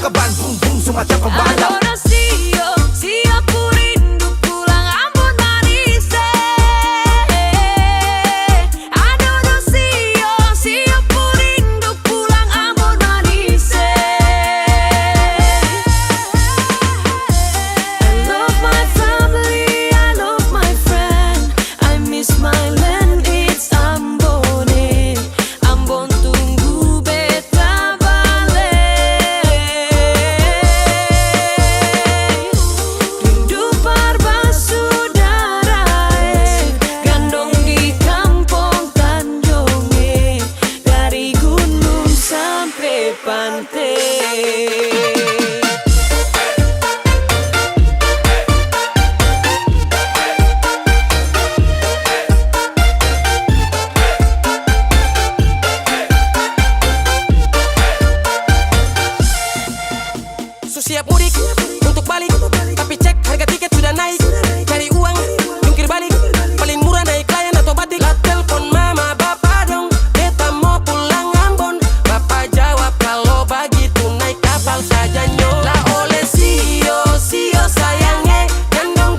ke Bandung, boom semacam pembalap. Adorasio, si aku rindu pulang Ambon manis. Adorasio, si aku rindu pulang Ambon manis. I love my family, I love my friend, I miss my land, it's Ambon. Ambon tunggu beta balik. Rindu parbasaudara, gandong di kampung Tanjung, dari gunung sampai pantai. Siap mudik untuk balik, tapi cek harga tiket sudah naik. Cari uang, jungkir balik, paling murah naik layan atau batik. Lah telepon mama bapak dong, beta mau pulang Ambon. Bapak jawab kalau begitu naik kapal saja nyo. Lah oleh sio sayangnya, gandong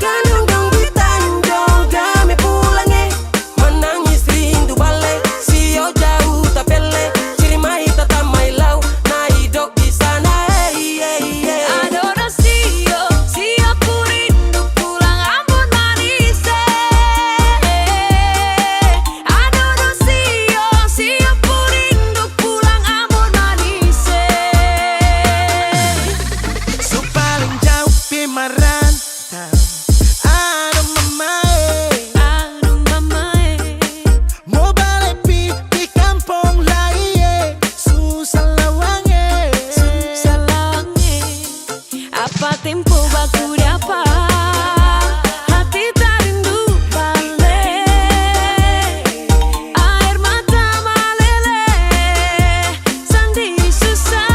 dong di Tanjung, kami pulangnya. Menangis rindu balik, sio jauh tak pele, ciri mai tata mai lau, na hidup di sana. Adorasio, si aku rindu pulang Ambon manis. Adorasio, si aku rindu pulang Ambon manis. So paling jauh pimarantau, aduh mamae, mau balik di kampung lain, susah lawange. Apa tempo baku dapat, hati tak rindu balik. Air mata meleleh, sandi susah.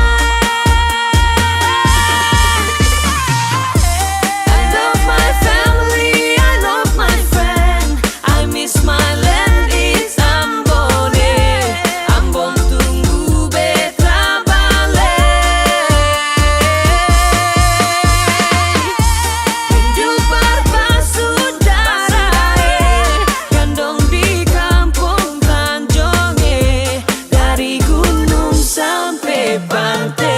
I love my family, I love my friend, I miss my land, it's Ambon. Ambon tunggu beta balik. Rindu parbasaudara, gandong di kampung Tanjung, dari gunung sampai pantai.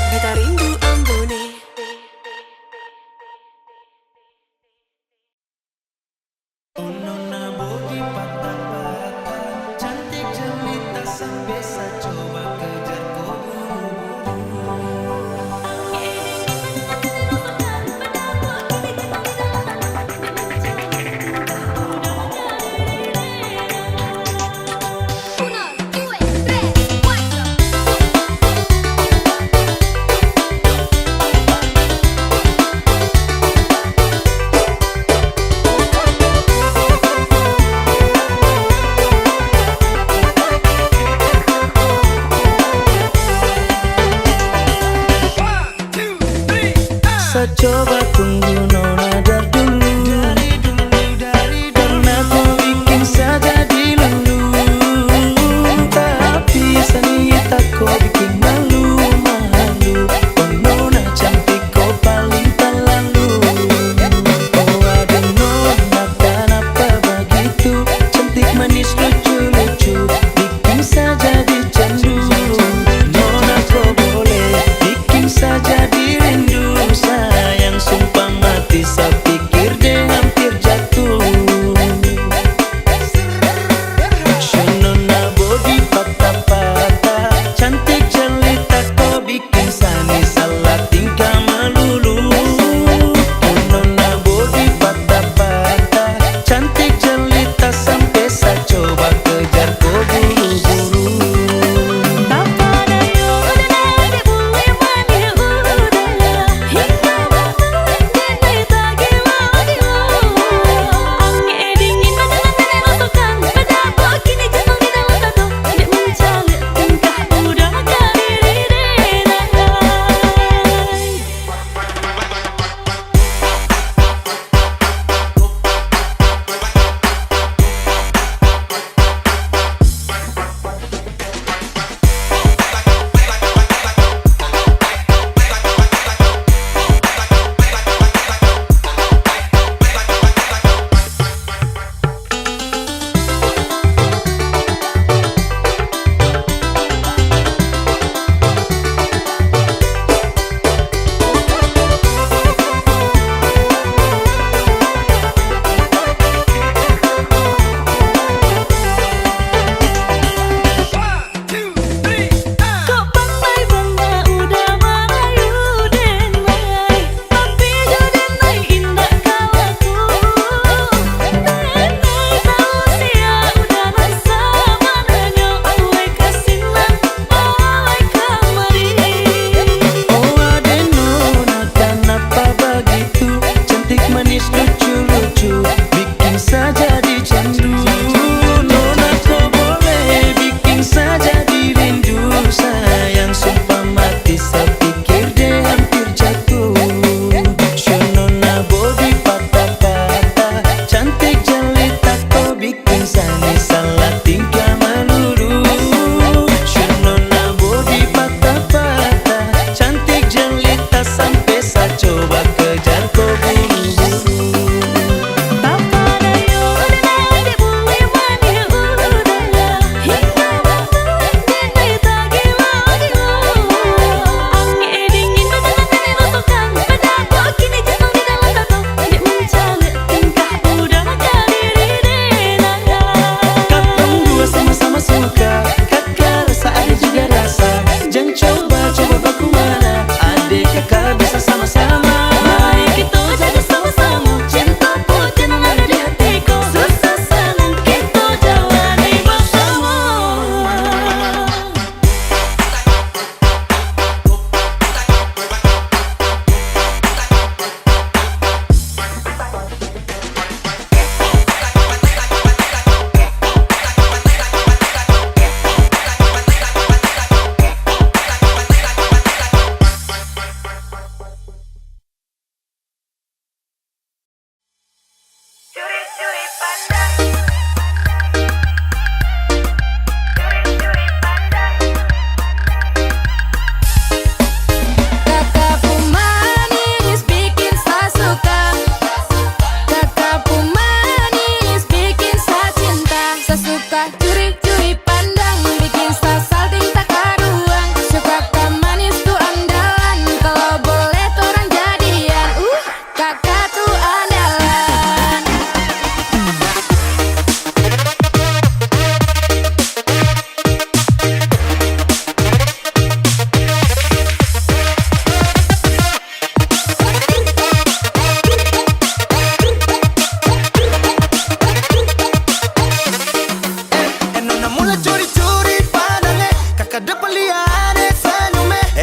Beta rindu Ambon. Nona bogi patah patah, cantik jelita sampai saya coba kejar Saya coba tunggu nona dari dulu, karena kau bikin saya jadi lulu. Tapi sanita kau bikin malu. Oh nona cantik kau paling terlalu. Oh ada nona kenapa begitu, cantik manis lucu-lucu, bikin saya jadi candu. Nona kau boleh bikin saya jadi rindu, sayang.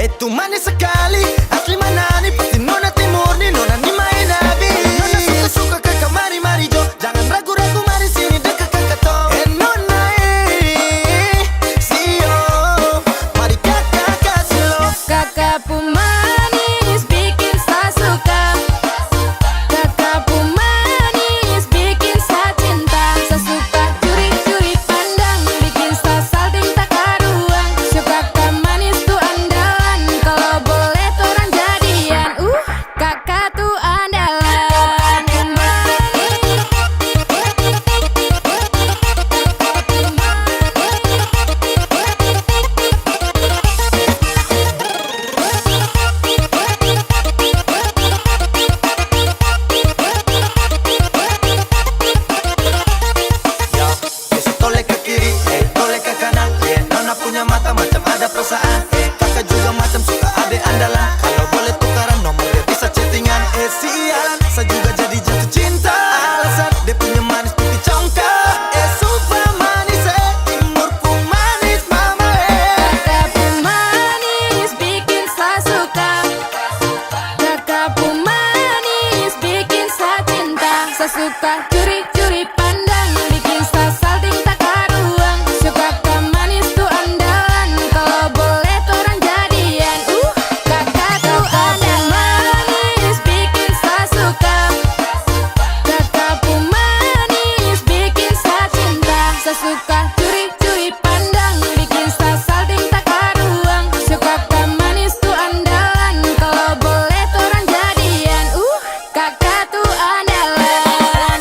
Itu manis sekali, asli Manani, pasti nona timur nih, nona ni main habis. Nona suka-suka kakak, mari jo, jangan ragu-ragu, mari sini dekat kakak to. Nona sio, mari kakak kasih lo. Kakak pemanis bikin saya suka. Kakak pemanis bikin saya cinta. Saya suka curi-curi pandang, bikin saya salting tak karuan. Suka kakak manis tuh andalan, kalau boleh tuh orang jadian. Kakak tuh andalan. Yo, bisa tolek ke kiri, tolek ke kanan. Nona punya mata macam ada perasaan. Kakak juga macam suka ade andalan. Kalau boleh tukaran nomor dia bisa chattingan. Sialan, saya juga jadi jatuh cinta. Alasan dia punya manis putih congkak. Super manis, timur pun manis mama. Kakak pemanis bikin saya suka. Kakak pemanis bikin saya cinta. Saya suka curi-curi pandang, bikin saya salting tak karuan. Suka kakak manis tuh andalan, kalau boleh tuh orang jadian. Kakak tuh manis bikin saya suka. Kakak pemanis bikin saya cinta. Saya suka curi-curi pandang, bikin saya salting tak karuan. Suka kakak manis tuh andalan, kalau boleh tuh orang jadian. Kakak tuh andalan.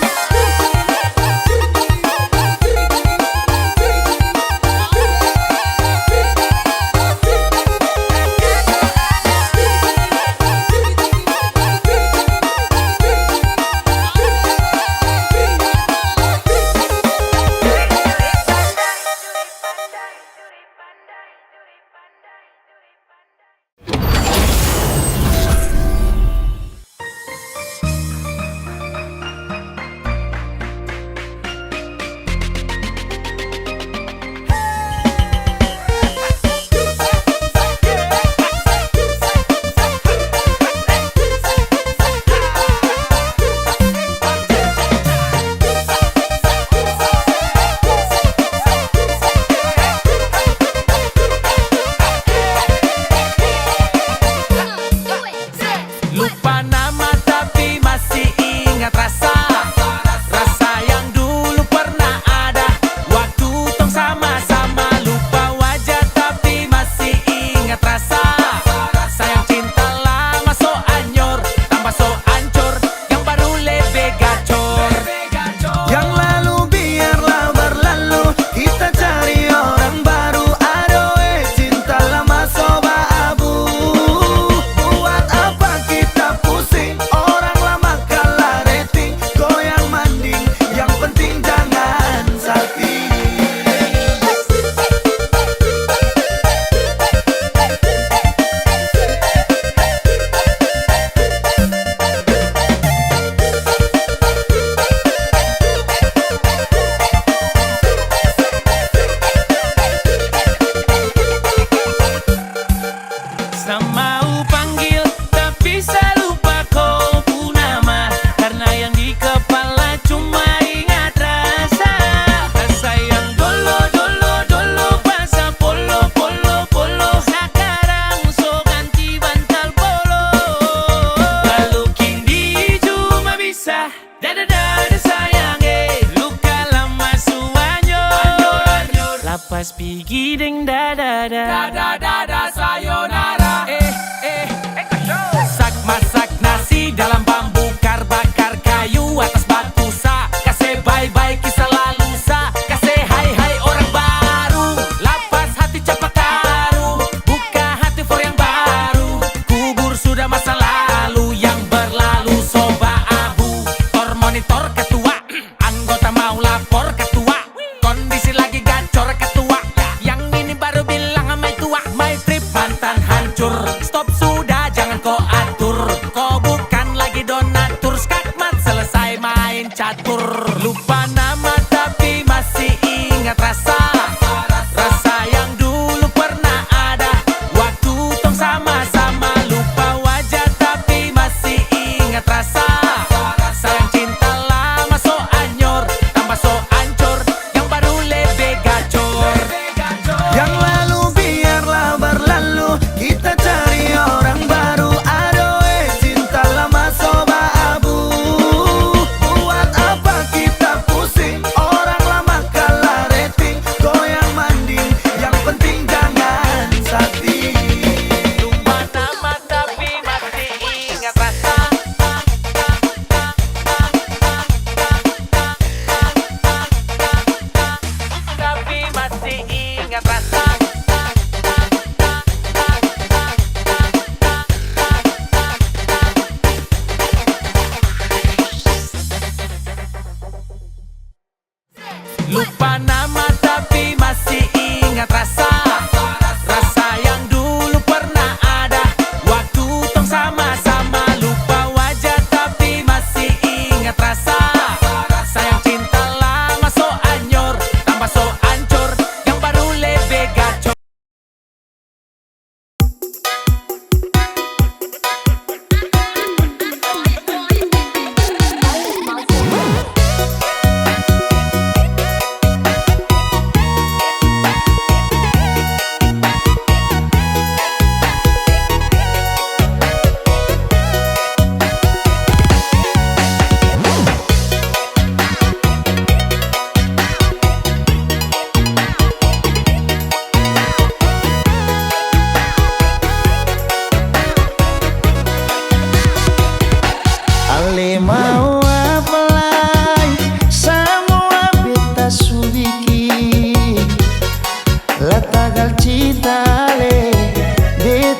Lupa nama tapi masih ingat rasa. Rasa yang dulu pernah ada waktu tong sama-sama. Lupa wajah tapi masih ingat rasa. Sayang cinta lama so anyor, tambah so ancur, yang baru lebih gacor. Yang lalu biarlah berlalu, kita cari orang baru. Adoe cinta lama soba abu. Buat apa kita pusing, orang lama kalah rating. Goyang manding, yang penting jangan salting. Mau panggil tapi saya lupa kau pun nama. Karena yang di kepala cuma ingat rasa. Rasa yang dolo pasang polo. Sekarang so ganti bantal polo. Lalu kini cuma bisa dada sayang. Luka lama suanyor, lapas pigi deng dada sayonara.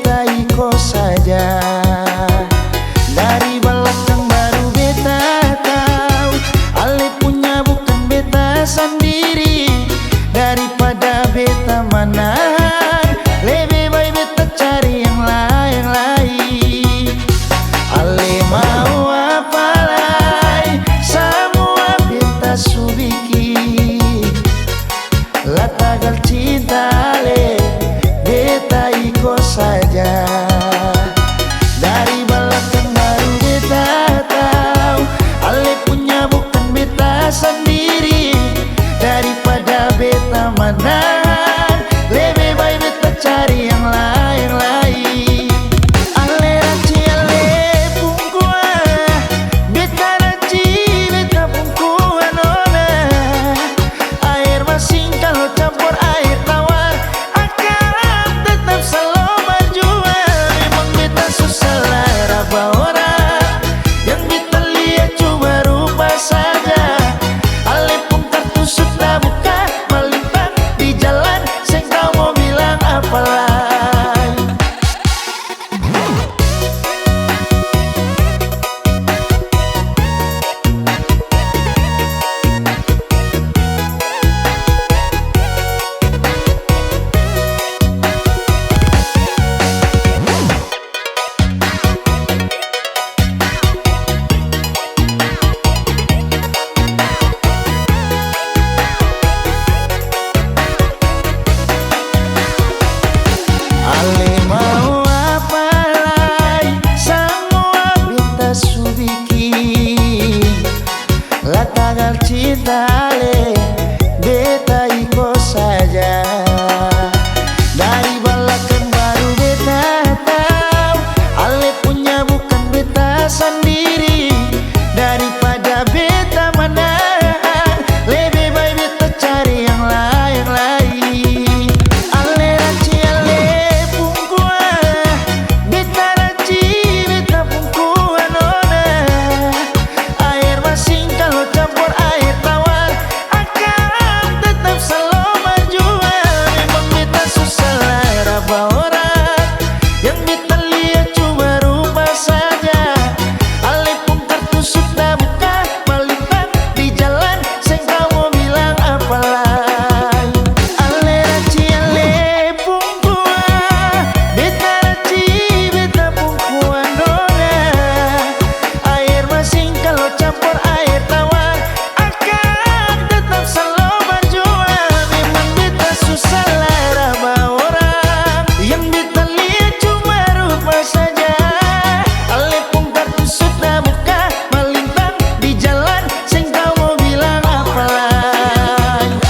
beta iko saja. Dari belakang baru beta tahu Ale punya bukan beta sendiri. Daripada beta menahan, lebih baik beta cari yang lain. Ale mau apa lagi, semua beta subiki. La tagal cinta Ale, beta iko saja. Dari belakang baru beta tahu Ale punya bukan beta sendiri. Daripada beta menahan, lebih baik beta cari yang lain. Ale raci ale pungkua, beta raci beta pungkua nona. Air masin kalau campur air tawar akan tetap selalu berjuang. Memang beta susah lara orang, yang beta lihat cuma rupa saja. Ale pun kartu sudah buka, melintang di jalan, saya kau mau bilang apa lagi. Ale mau apa lagi, semua beta subiki. La tagal cinta Ale, beta iko saja. Dari belakang baru beta tahu Ale punya bukan beta sendiri. Daripada beta menahan, lebih baik beta cari yang lain. Ale raci ale pungkua, beta raci beta pungkua nona. Air masin kalau campur air tawar akan tetap selalu berjuang. Memang beta susah lara orang, yang beta lihat cuma rupa saja. Ale pun kartu sudah buka, melintang di jalan, saya kau mau bilang apa lagi. Ale raci ale pungkua, beta raci beta pungkua nona. Air masin kalau campur air tawar akan tetap selalu berjuang. Memang beta susah lara orang, yang beta lihat cuma rupa saja. Ale pun kartu sudah buka, melintang di jalan, saya kau mau bilang apa lagi.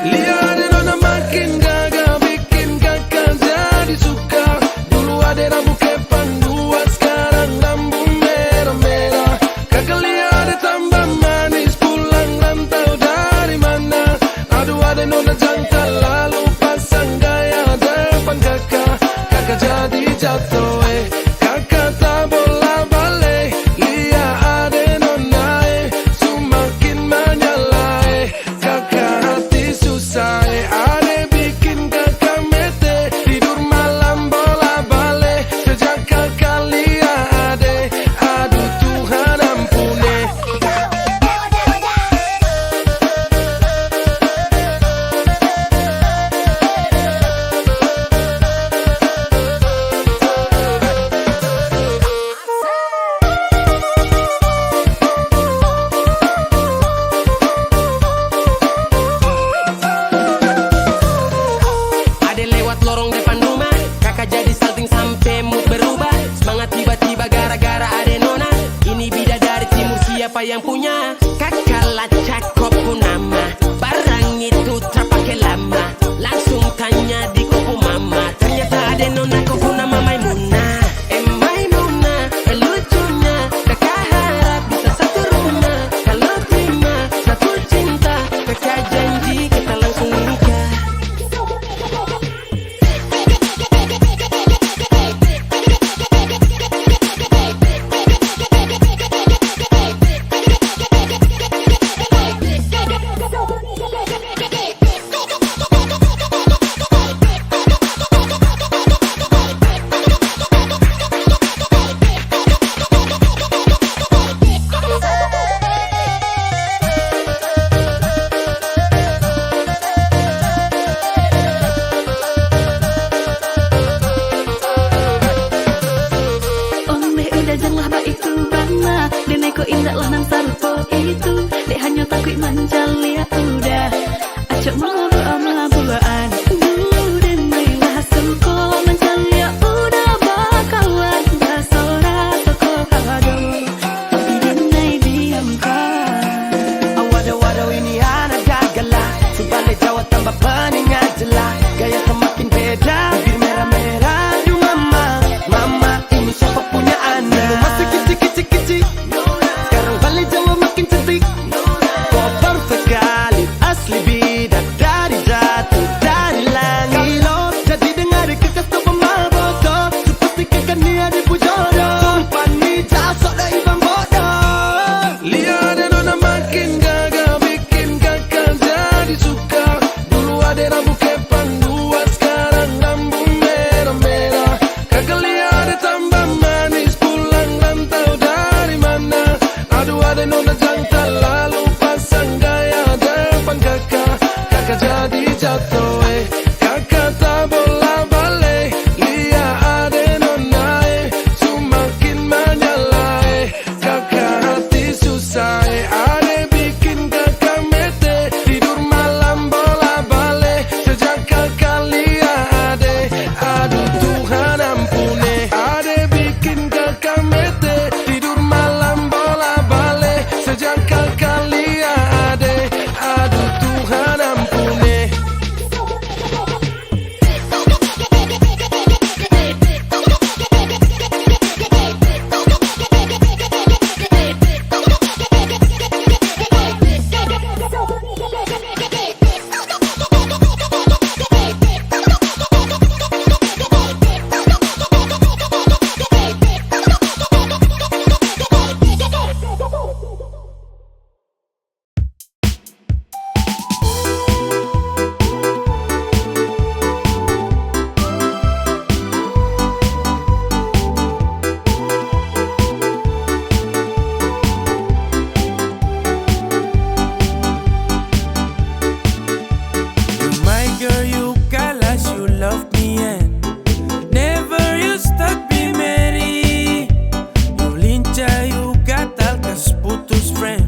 Lihat nona makin gagal, bikin kakak jadi suka. Dulu ada rambut kepang dua, sekarang rambut merah-merah. Kakak lihat tambah manis, pulang rantau dari mana? Aduh ada nona jantan, lalu pasang gaya depan kakak. Kakak jadi jatuh kakak tak bola balik. Lihat ada nona semakin menyala kakak hati susah. Ada bikin kakak mete, tidur malam bola balik. Sejak kakak lihat aduh Tuhan ampuni. siapa yang punya. Kakak lacak kopu nama, barang itu terpakai lama. Langsung tanya di kopu mama, ternyata ada nona kopu nama Maimunah. Maimunah, lucunya kakak harap bisa satu rumah. Kalau terima satu cinta, kakak janji kita langsung nikah. Janganlah ba itu bana Denai ko indah lah nang sarupo itu Dek hanya takut menjalia udah Acok mabu-mabuan Dulu denai lah sengko menjalia udah bakawan Basora toko kado Tapi denai diamkan Waduh ini anak gagalah Sebalik Jawa tambah peningat jelas Gaya semakin beda Bibir merah-merah Aduh mama ini siapa punya anak masih kecil-kecil sekarang balik Jawa makin cantik kok perfect sekali asli bidak dari jatuh dari langit kalau jadi dengar kekas tu pemaboko sepastikan kan dia dipujodoh sumpah ni jasok dah ibang bodoh lihat nona makin gagal bikin kakak jadi suka dulu ada rambut kepan dua sekarang rambut merah-merah kakak lihat tambah manis pulang rantau dari mana aduh ada nona jantan lalu pasang gaya depan kakak jadi jatuh kakak tak bola balik lihat ada nona semakin menyala kakak hati susah ada bikin kakak mete tidur malam bola balik sejak kakak lihat aduh Tuhan ampuni ada bikin kakak mete tidur malam bola balik sejak kakak lihat aduh Tuhan ampuni. My girl, you galas, you love me and never you stop be merry. You lincah, you gatal, kas putus friend.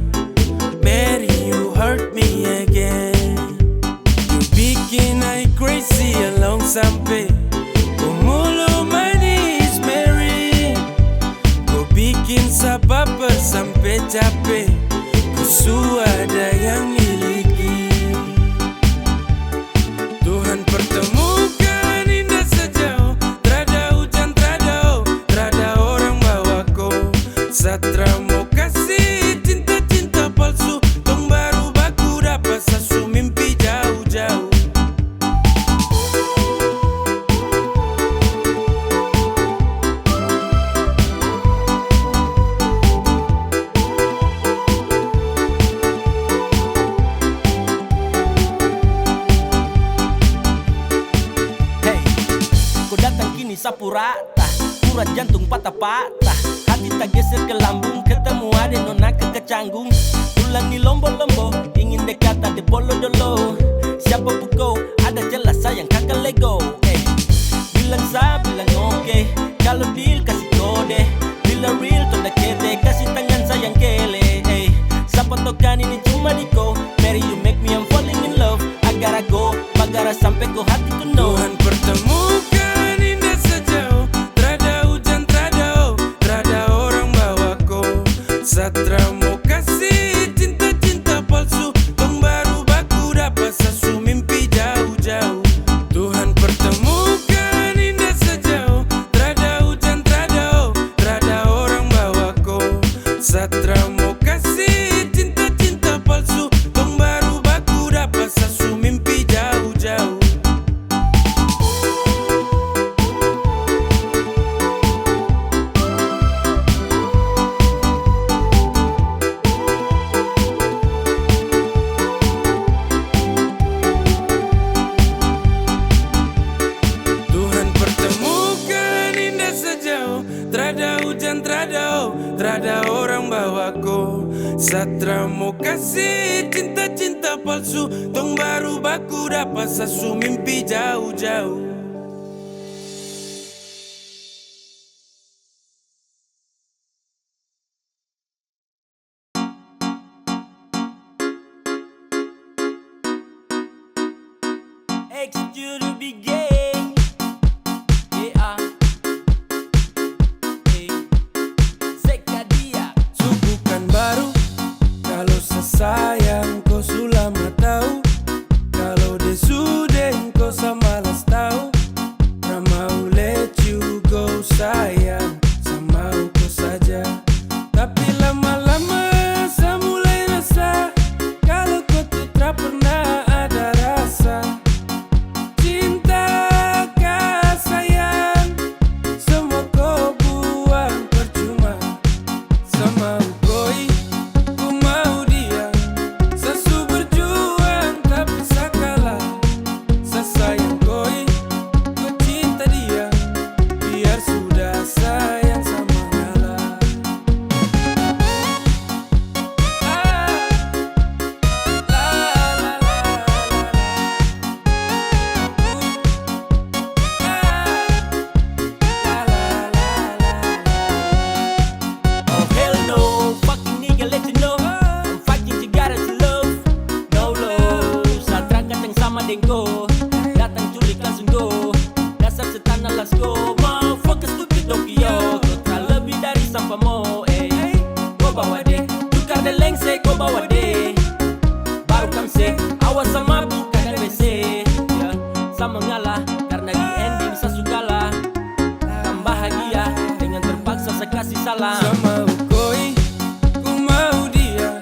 Mary, you hurt me again. You bikin I crazy along sampai Kumulo manis Mary. Kau bikin sabab sampai capek. Kusu ada yang miliki. Tuhan pertemukan indah sejauh Trada hujan, trada orang bawa kau Satra mau kasih cinta-cinta palsu Tong baru baku dapat sasu mimpi jauh-jauh. Sapu rata, urat jantung patah-patah. Hati tak geser ke lambung, ketemu ada nona kecanggung. Ulangi lombo-lombo, ingin dekat ada bolo-dolo. Siapa pukau, ada jelas sayang kakak lego. Bilang sa, bilang oke. Kalau deal kasih kode, bila real tanda kete, kasih tangan sayang kele. Siapa tokan ini cuma diko. Mary you make me I'm falling in love. Agar go, magara sampai ko hati to know. Tuhan pertemukan indah sejauh Trada hujan, trada orang bawa ko Satra muka mau kasih cinta-cinta palsu, tong baru baku dapat sasu mimpi jauh-jauh. Tuhan pertemukan indah sejauh, trada hujan, trada orang bawaku. Satra mau kasih cinta-cinta palsu, tong baru baku dapat sasu mimpi jauh-jauh. Execute to be gay. Yeah. Hey. Sekadia. Suku kan baru, kalau sesayang kau sulama tahu. Kalau dia sudah kau samalas tahu. Ramau let you go sayang, sama kau saja. Tapi lama-lama saya mulai rasa, kalau kau tuh tak pernah ada rasa. Cinta kah sayang, semua kau buang percuma. Sama koi, ku mau dia. Sasu berjuang tapi sakalah. Sesayang koi, ku cinta dia. Biar sudah sayang sama ngalah. Oh hell no, fucking nigga let you know I'm fighting Cigara to love, no love. Satra kadang sama dengko, datang culik langsung go. Dasar setan let's go, motherfucker stupid Tokyo. Kau tak lebih dari sampah mo, kau bawa deh, tukar dan lengse kau bawa deh. Baru kamse, awas sama bukan dan WC ya. Sama ngalah, karena di ending saya sukalah. Kan bahagia, dengan terpaksa saya kasih salam. Sama koi, ku mau dia.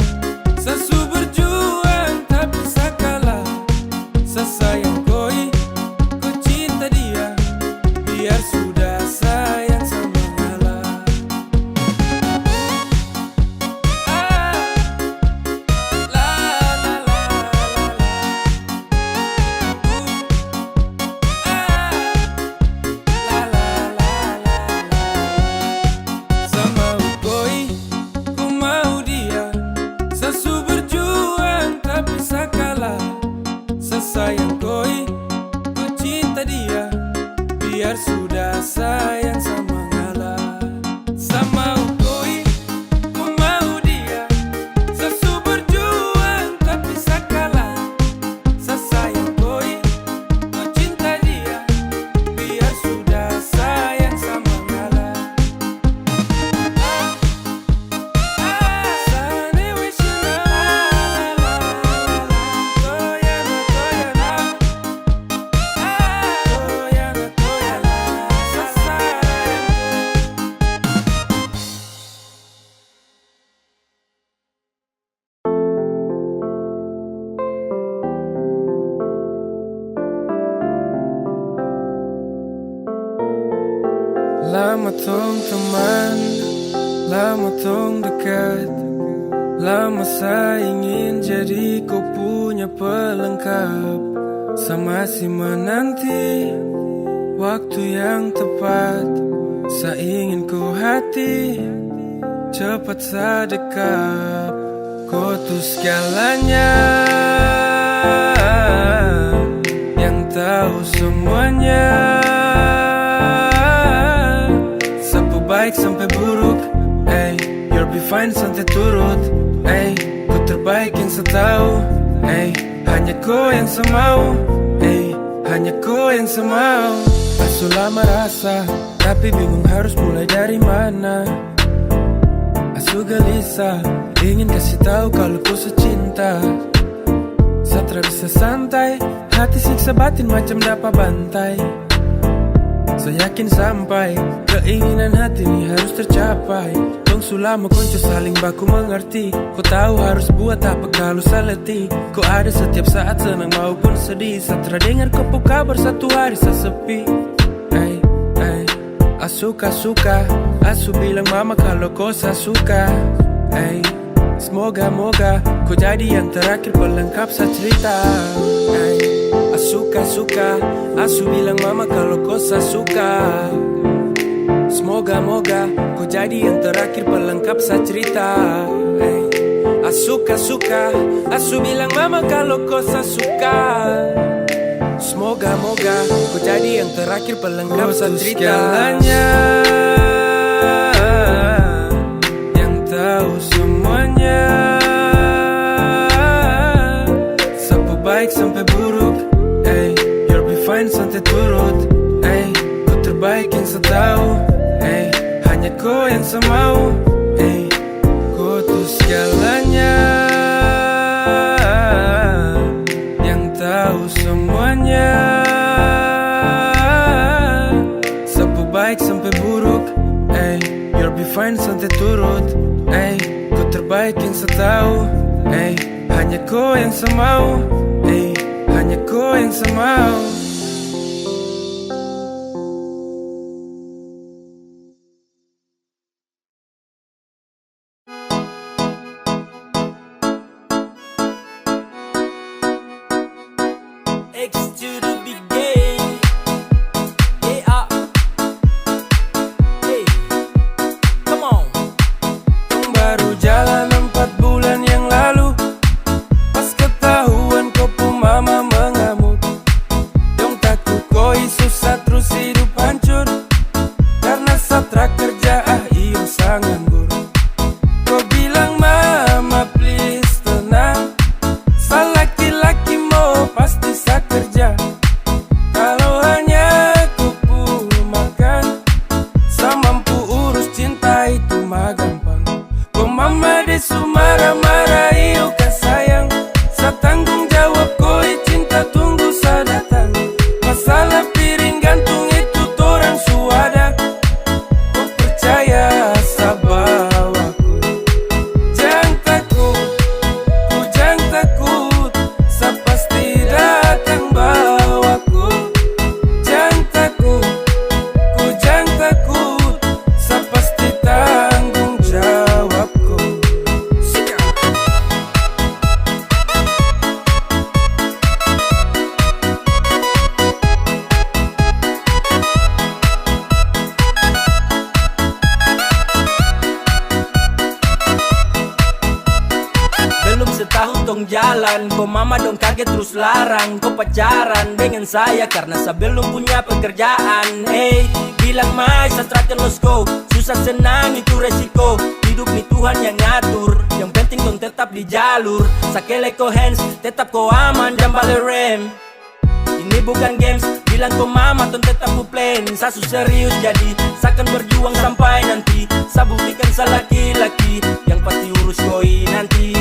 Sasu berjuang tapi sakalah. Sesayang koi, ku cinta dia. Biar sudah sayang sama ngalah. Sama koi, ku mau dia. Sasu berjuang tapi sakalah. Sesayang koi, ku cinta dia. Biar sudah sayang sama ngalah. Sama koi, ku mau dia. Sasu berjuang tapi sakalah. Sesayang koi, ku cinta dia. Biar sudah sayang sama ngalah. Sane wish you toyana toyana, toyana toyana, sasayang. Lama tong teman, lama tong dekat. Lama saya ingin jadi kau punya pelengkap. Sama si menanti waktu yang tepat. Saya ingin kau hati cepat sadekap. Kau tuh segalanya, yang tahu semuanya. Sapu baik sampai buruk, you'll be fine santai turut. Ku terbaik yang saya tahu, hanya kau yang saya mau, hanya kau yang saya mau. Asu lama rasa, tapi bingung harus mulai dari mana. Asu gelisah, ingin kasih tahu kalau ku secinta. Satra bisa santai, hati siksa batin macam dapat bantai. Saya yakin sampai keinginan hati ini harus tercapai. Kadang sulama konco saling baku mengerti. Kau tahu harus buat apa kalau saleti. Kau ada setiap saat senang maupun sedih. Setelah dengar kau kabar satu hari sesepi. Ay, ay, suka. Asu bilang mama kalau kau suka. Ay, semoga kau jadi yang terakhir pelengkap sa cerita. Ay, suka. Asu bilang mama kalau kau suka. Semoga kau jadi yang terakhir pelengkap sa cerita. Hey. Suka. Asu bilang mama kalau kau suka. Semoga kau jadi yang terakhir pelengkap sa cerita. Segalanya yang tahu semuanya. Sapu baik sampai buruk. Hey. You'll be fine santai turut. Hey. Kau terbaik yang saya tahu. Hey, hanya kau yang saya mau. Hey, kau tuh segalanya yang tahu semuanya. Sapu baik sampai buruk. Hey, you'll be fine santai turut. Hey, kau terbaik yang saya tahu. Hey, hanya kau yang saya mau. Hey, hanya kau yang saya mau. jalan. Kok mama dong kaget terus larang kau pacaran dengan saya karena saya belum punya pekerjaan. Hey, bilang mai saya terakhir let's go. Susah senang itu resiko, hidup nih Tuhan yang ngatur. Yang penting dong tetap di jalur. Sakele ko hands, tetap ko aman dan balik rem. Ini bukan games, bilang ko mama ton tetap ku plan. Saya serius jadi, saya akan berjuang sampai nanti. Saya buktikan saya laki-laki yang pasti urus koi nanti.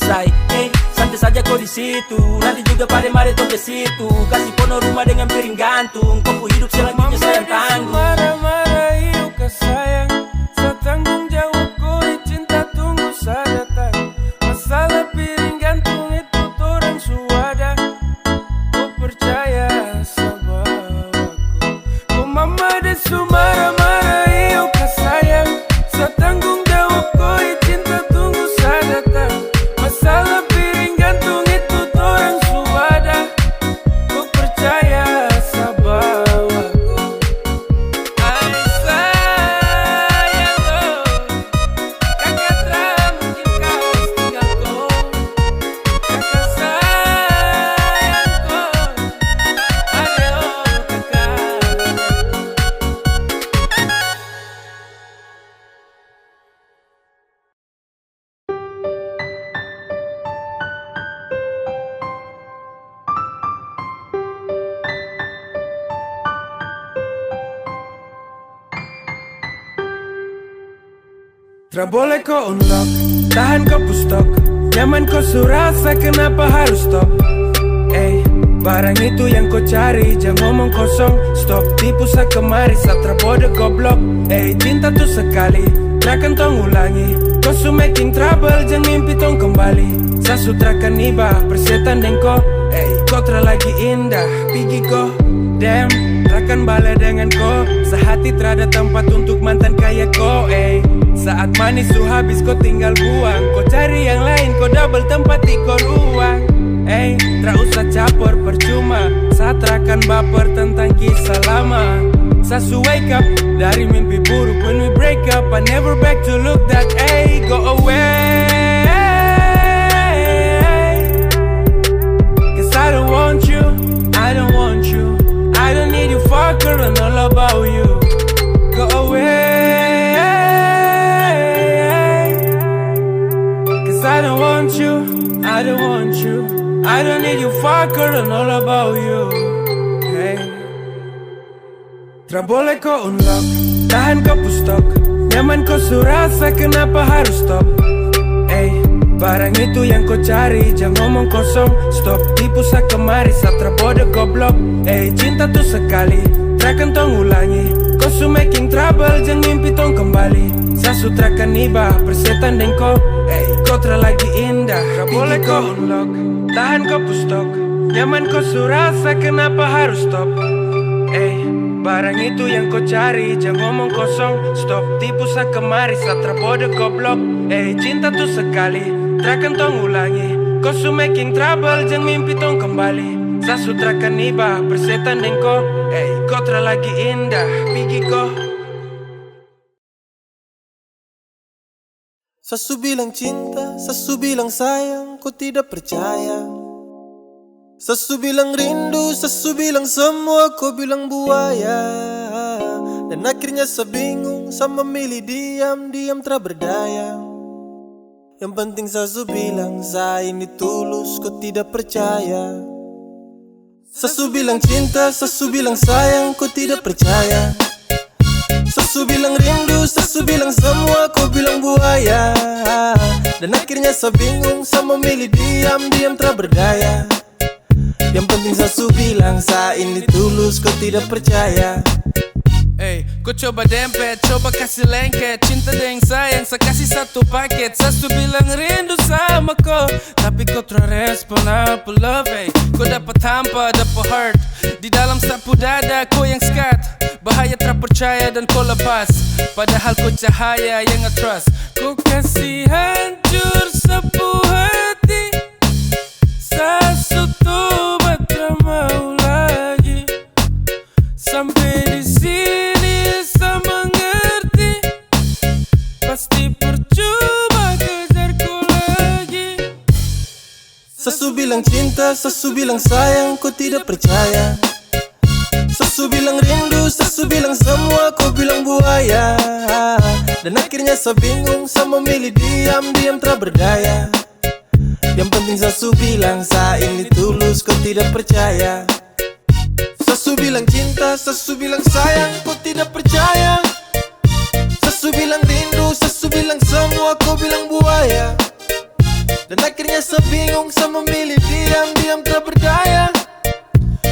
Hey, santai saja kau di situ. Nanti juga pada mari tuh ke situ. Kasih pono rumah dengan piring gantung. Kau hidup selanjutnya saya tanggung. Marah-marah yuk ke sayang. Saya tanggung jawab kau cinta tunggu saya datang. Masalah piring gantung itu orang suada. Kau percaya sama aku. Kau mama desu marah-marah yuk ke sayang. Saya tanggung jawab kau cinta tunggu saya datang. Masalah piring gantung itu orang suada. Kau percaya sama aku. Ay sayang kau, kakak tak mungkin kau tinggal kau. Kakak sayang kau, ayo kakak. Tak boleh kau unlock, tahan kau pustok. Nyaman kau surasa, kenapa harus stop? Barang itu yang kau cari, jangan ngomong kosong. Stop, tipu sa kemari, satra bodoh goblok. Cinta tuh sekali, Trakan tong ulangi, cause you making trouble, jangan mimpi tong kembali. Sasutrakan iba, persetan deng ko. Kau lagi indah, pergi ko. Damn, trakan balik dengan ko. Sehati terada tempat untuk mantan kayak ko. Saat manis su habis kau tinggal buang. Kau cari yang lain, kau double tempat di kau ruang. Tra usah caper percuma. Saat trakan baper tentang kisah lama. Sasu wake up dari mimpi buruk. When we break up, I never back to look that. Go away. Cause I don't want you, I don't want you. I don't need you fucker and all about you. Go away. Cause I don't want you, I don't want you. I don't need you fucker and all about you. Tra boleh kau unlock, tahan kau pustok. Nyaman kau surasa, kenapa harus stop? Barang itu yang kau cari, jangan ngomong kosong. Stop, tipu sa kemari, satra bodoh goblok. Cinta tuh sekali, trakan tong ulangi. Kau su making trouble, jangan mimpi tong kembali. Sasu trakan iba, persetan deng kau. Kau lagi indah, tra boleh kau unlock, tahan kau pustok. Nyaman kau surasa, kenapa harus stop? Barang itu yang kau cari, jangan ngomong kosong. Stop, tipu sa kemari, satra bodoh goblok. Cinta tuh sekali, trakan tong ulangi. Kau su making trouble, jangan mimpi tong kembali. Sasu trakan iba, persetan deng kau. Kau lagi indah, pergi kau. Sasu bilang cinta, sasu bilang sayang, kau tidak percaya. Sasu bilang rindu, sasu bilang semua, kau bilang buaya. Dan akhirnya sebingung, sama milih diam-diam tak berdaya. Yang penting sasu bilang, saya ini tulus, kau tidak percaya. Sasu bilang cinta, sasu bilang sayang, kau tidak percaya. Sasu bilang rindu, sasu bilang semua, kau bilang buaya. Dan akhirnya sebingung, sama milih diam-diam tak berdaya. Yang penting sasu bilang, saya ini tulus, kau tidak percaya. Kau coba dempet, coba kasih lengket. Cinta deng sayang, saya kasih satu paket. Sasu bilang rindu sama kau, tapi kau respon apa love. Kau dapat hampa, dapat heart. Di dalam sapu dada, kau yang skat. Bahaya tak percaya dan kau lepas. Padahal kau cahaya yang nge-trust. Kau kasih hancur sapu hati. Sasu tuh tak mau lagi. Sampai di sini saya mengerti. Pasti percuma kejarku lagi. Sasu bilang cinta, sasu bilang sayang, kau tidak percaya. Sasu bilang rindu, sasu bilang semua, kau bilang buaya. Dan akhirnya saya bingung, sama milih diam-diam tak berdaya. Yang penting sasu bilang, saya ini tulus, kau tidak percaya. Sasu bilang cinta, sasu bilang sayang, kau tidak percaya. Sasu bilang rindu, sasu bilang semua, kau bilang buaya. Dan akhirnya saya bingung, sama milih diam-diam tak berdaya.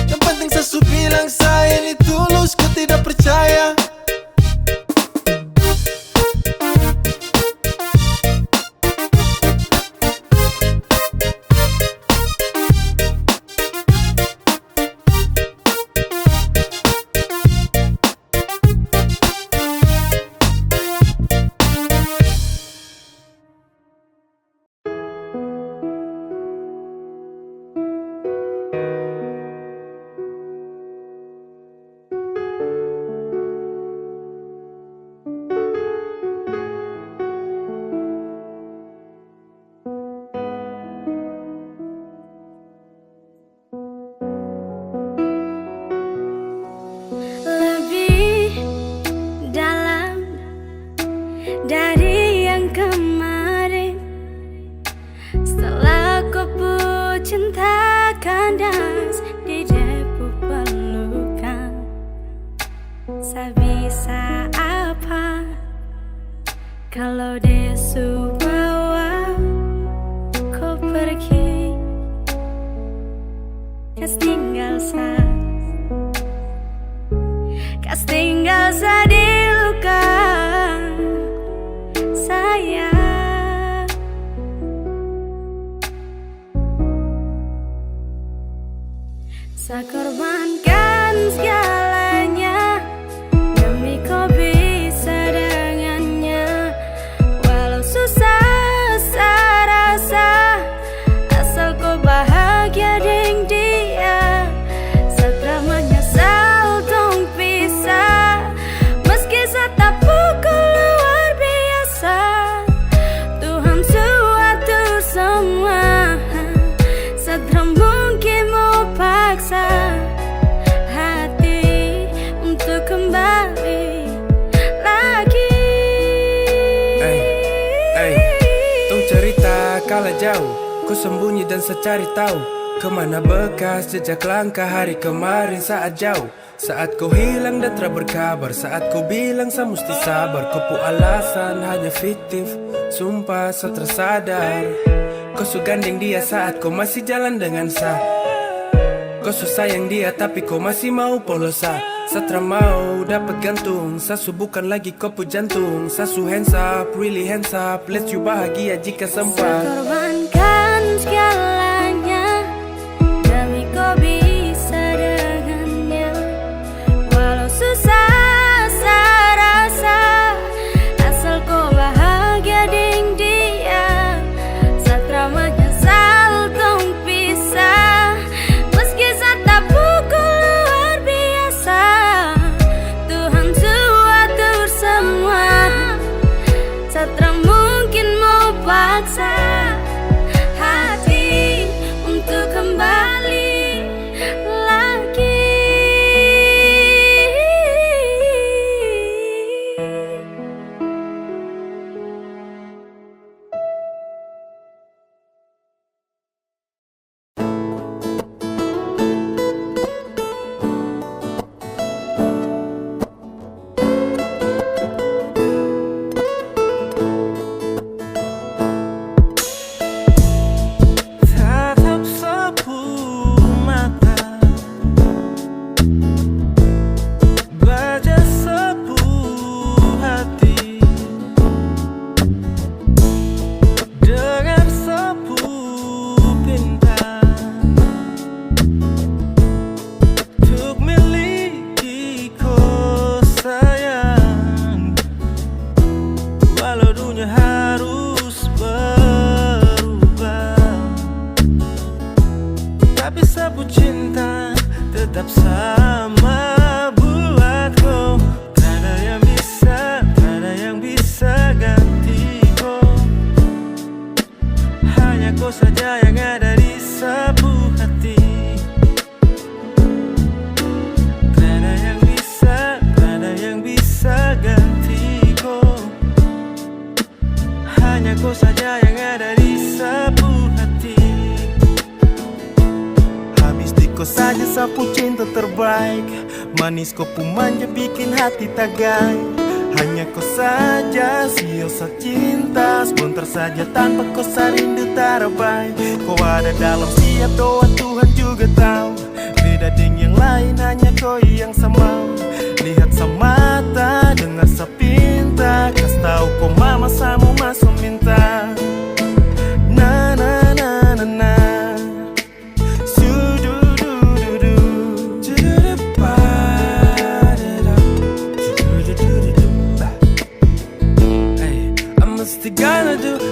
Yang penting sasu bilang, saya ini tulus, kau tidak percaya. dari yang kemarin. Setelah kau pun cinta kandas di debu pelukan, saya bisa apa kalau desu bawa kau pergi. Kas tinggal di luka. Bisa korbankan segalanya demi kau bisa dengannya. Walau susah rasa, asal kau bahagia dengan dia. Setelah menyesal dong pisah, meski setapu luar biasa. Tuhan suatur semua, setelah mungkin mau paksa hati untuk kembali lagi. Tong cerita kala jauh, kau sembunyi dan secari tahu kemana bekas jejak langkah hari kemarin saat jauh. Saat kau hilang dan tak berkabar, saat kau bilang saya mesti sabar. Kau pu alasan hanya fiktif, sumpah saya tersadar. Kau su gandeng dia saat kau masih jalan dengan saya. Kau su sayang dia tapi kau masih mau polos saya. Saya mau dapat gantung, saya su bukan lagi kau pu jantung. Saya su hands up, really hands up, let you bahagia jika sempat. Korbankan segalanya demi kau bisa dengannya. Walau susah rasa, asal kau bahagia dengan dia. Setelah menyesal dong pisah, meski setapu luar biasa. Tuhan suatur semua, setelah mungkin mau paksa hati untuk kembali lagi. Tatap sapu mata, baca sapu hati, dengar sapu pinta, untuk miliki kau sayang. Walau dunia harus berubah, tapi sapu cinta tetap sama buatku. Tak ada yang bisa ganti kau. Hanya kau saja yang ada di sapu hati. Tak ada yang bisa ganti kau. Hanya kau saja yang ada di sapu hati. Habis di kau saja sapu cinta terbaik. Manis kau pun manja bikin hati tagai. Hanya kau saja siosa cinta. Sebentar saja tanpa kau rindu tarabai. Kau ada dalam setiap doa, Tuhan juga tahu. Beda dengan yang lain, hanya kau yang sama. Lihat semata, dengar sepinta. Kas tahu kau mama samu masuk minta. Na na na na na.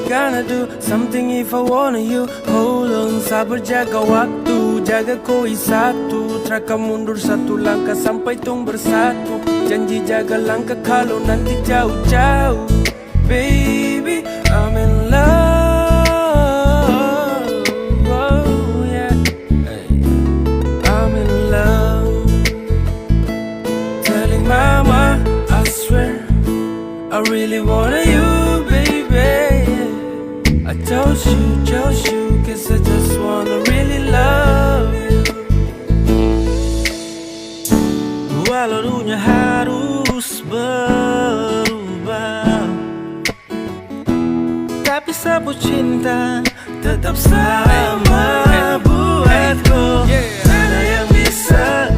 Gonna do something if I wanna you. Hold on, sabar jaga waktu, jaga koi satu. Traka mundur satu langkah sampai tong bersatu. Janji jaga langkah kalau nanti jauh-jauh. Baby, I'm in love. Oh yeah, I'm in love. Telling mama, I swear I really wanna you. I chose you, cause I just wanna really love you. Walau dunia harus berubah, tapi sapu cinta tetap sama buatku. Tak ada yang bisa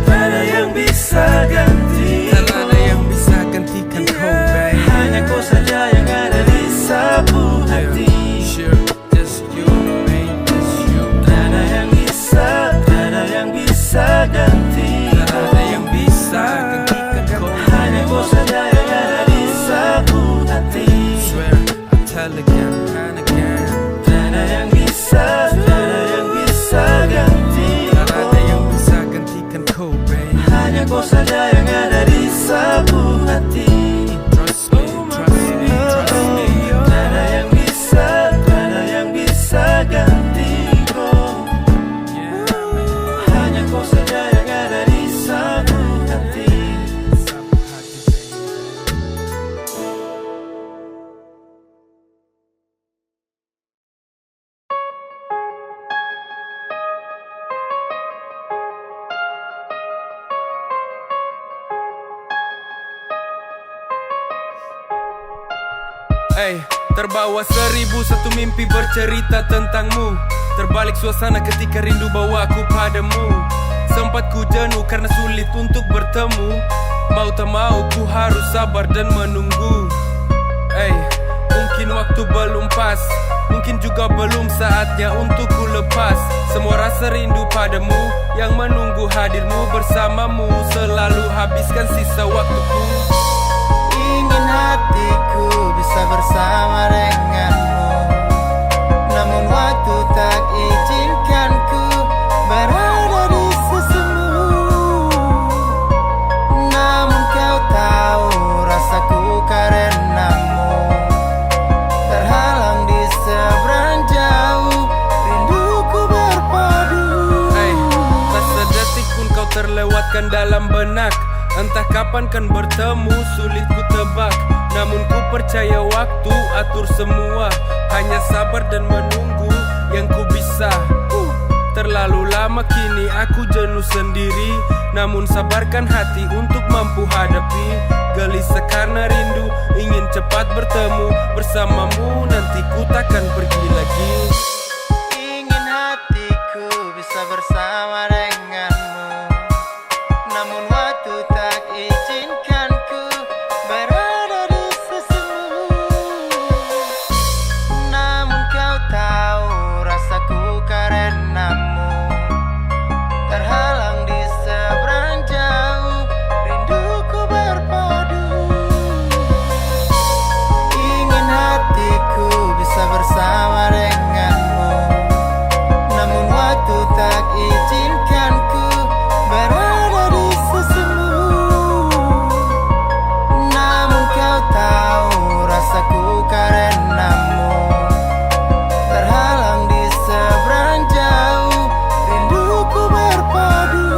ganti. Tak ada yang bisa gantikan kau, babe. Hanya kau saja yang ada di sapu hati. Tak ada yang bisa sapu hati. Trust me, trust me, trust me. Tiada yang bisa gantiku. Hanya kau saja yang ada di sapu hati. Terbawa 1001 mimpi bercerita tentangmu. Terbalik suasana ketika rindu bawaku padamu. Sempat ku jenuh karena sulit untuk bertemu. Mau tak mau ku harus sabar dan menunggu. Mungkin waktu belum pas, mungkin juga belum saatnya untuk ku lepas semua rasa rindu padamu, yang menunggu hadirmu bersamamu. Selalu habiskan sisa waktuku. Ingin hatiku bisa bersama denganmu, namun waktu tak izinkan ku berada di sisimu. Namun kau tahu rasaku karenamu, terhalang di seberang jauh, rinduku berpadu. Tak sedetik pun kau terlewatkan dalam benak. Entah kapan kan bertemu, sulit ku tebak. Namun ku percaya waktu atur semua. Hanya sabar dan menunggu yang ku bisa. Terlalu lama kini aku jenuh sendiri, namun sabarkan hati untuk mampu hadapi. Gelisah karena rindu, ingin cepat bertemu bersamamu. Nanti ku takkan pergi lagi. Ingin hatiku bisa bersama denganmu, namun waktu tak izinkan ku berada di sisimu. Namun kau tahu rasaku karenamu, terhalang di seberang jauh, rinduku berpadu. Ingin hatiku bisa bersama denganmu, namun waktu tak izinkan ku berada di sisimu. Namun kau tahu rasaku karenamu, terhalang di seberang jauh, rinduku berpadu.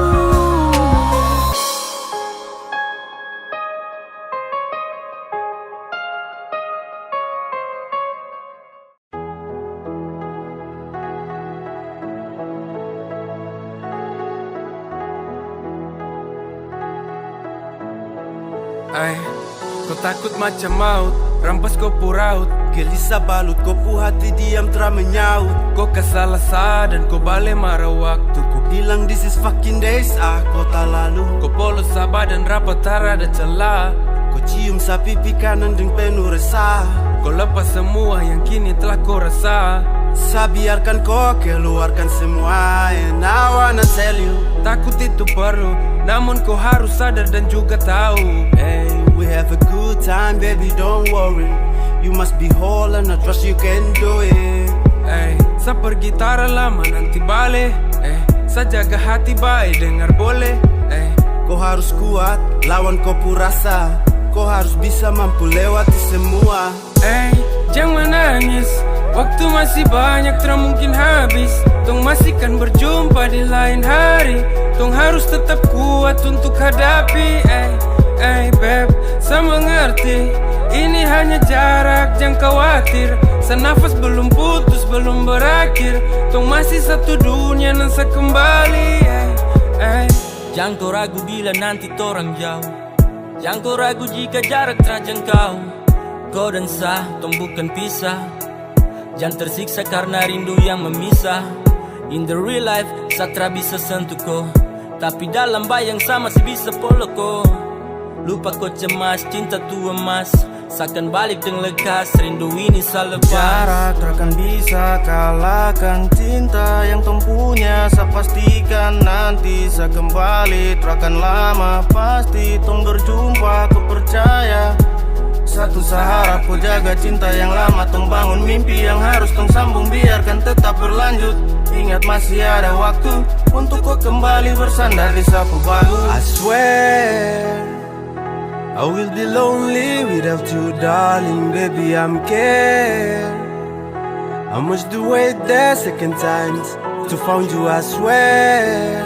Kau takut macam maut, rampas kau puraut. Gelisah balut kopu hati diam telah menyaut. Kau kesalah dan kau balik marah waktu. Kau Bilang this is fucking days, kota lalu. Kau polos sabar dan rapat tak ada celah. Kau cium sapi kanan dengan penuh resah. Kau lepas semua yang kini telah kau rasa. Saya biarkan kau keluarkan semua. And I wanna tell you, Takut itu perlu, namun kau harus sadar dan juga tahu. hey, we have a good time, baby, don't worry. You must be whole and I trust you can do it. Saya pergi tak lama nanti balik. Saya jaga hati baik dengar boleh. Kau harus kuat, lawan kau rasa. Kau harus bisa mampu lewati semua. Jangan menangis, waktu masih banyak tak mungkin habis. Tong masih kan berjumpa di lain hari. Tong harus tetap kuat untuk hadapi. Beb, saya mengerti. Ini hanya jarak, jangan khawatir. Senafas belum putus, belum berakhir. Tong masih satu dunia dan saya kembali. Jangan kau ragu bila nanti torang jauh. Jangan kau ragu jika jarak terjangkau. Kau dan saya, tong bukan pisah. Jangan tersiksa karena rindu yang memisah. In the real life, Satra bisa sentuh kau, tapi dalam bayang sama masih bisa peluk kau. Lupa kau cemas, cinta tu emas. Seakan balik dengan lekas, rindu ini selepas. Jarak takkan bisa kalahkan cinta yang tong punya. Saya pastikan nanti saya kembali. Takkan lama pasti tong berjumpa, ku percaya. Satu seharap ku jaga cinta yang lama. Tong bangun mimpi yang harus tong sambung, biarkan tetap berlanjut. Ingat masih ada waktu untuk kau kembali bersandar di sapu bahu. I swear I will be lonely without you, darling, baby, I'm scared. I must do it the second times to find you, I swear.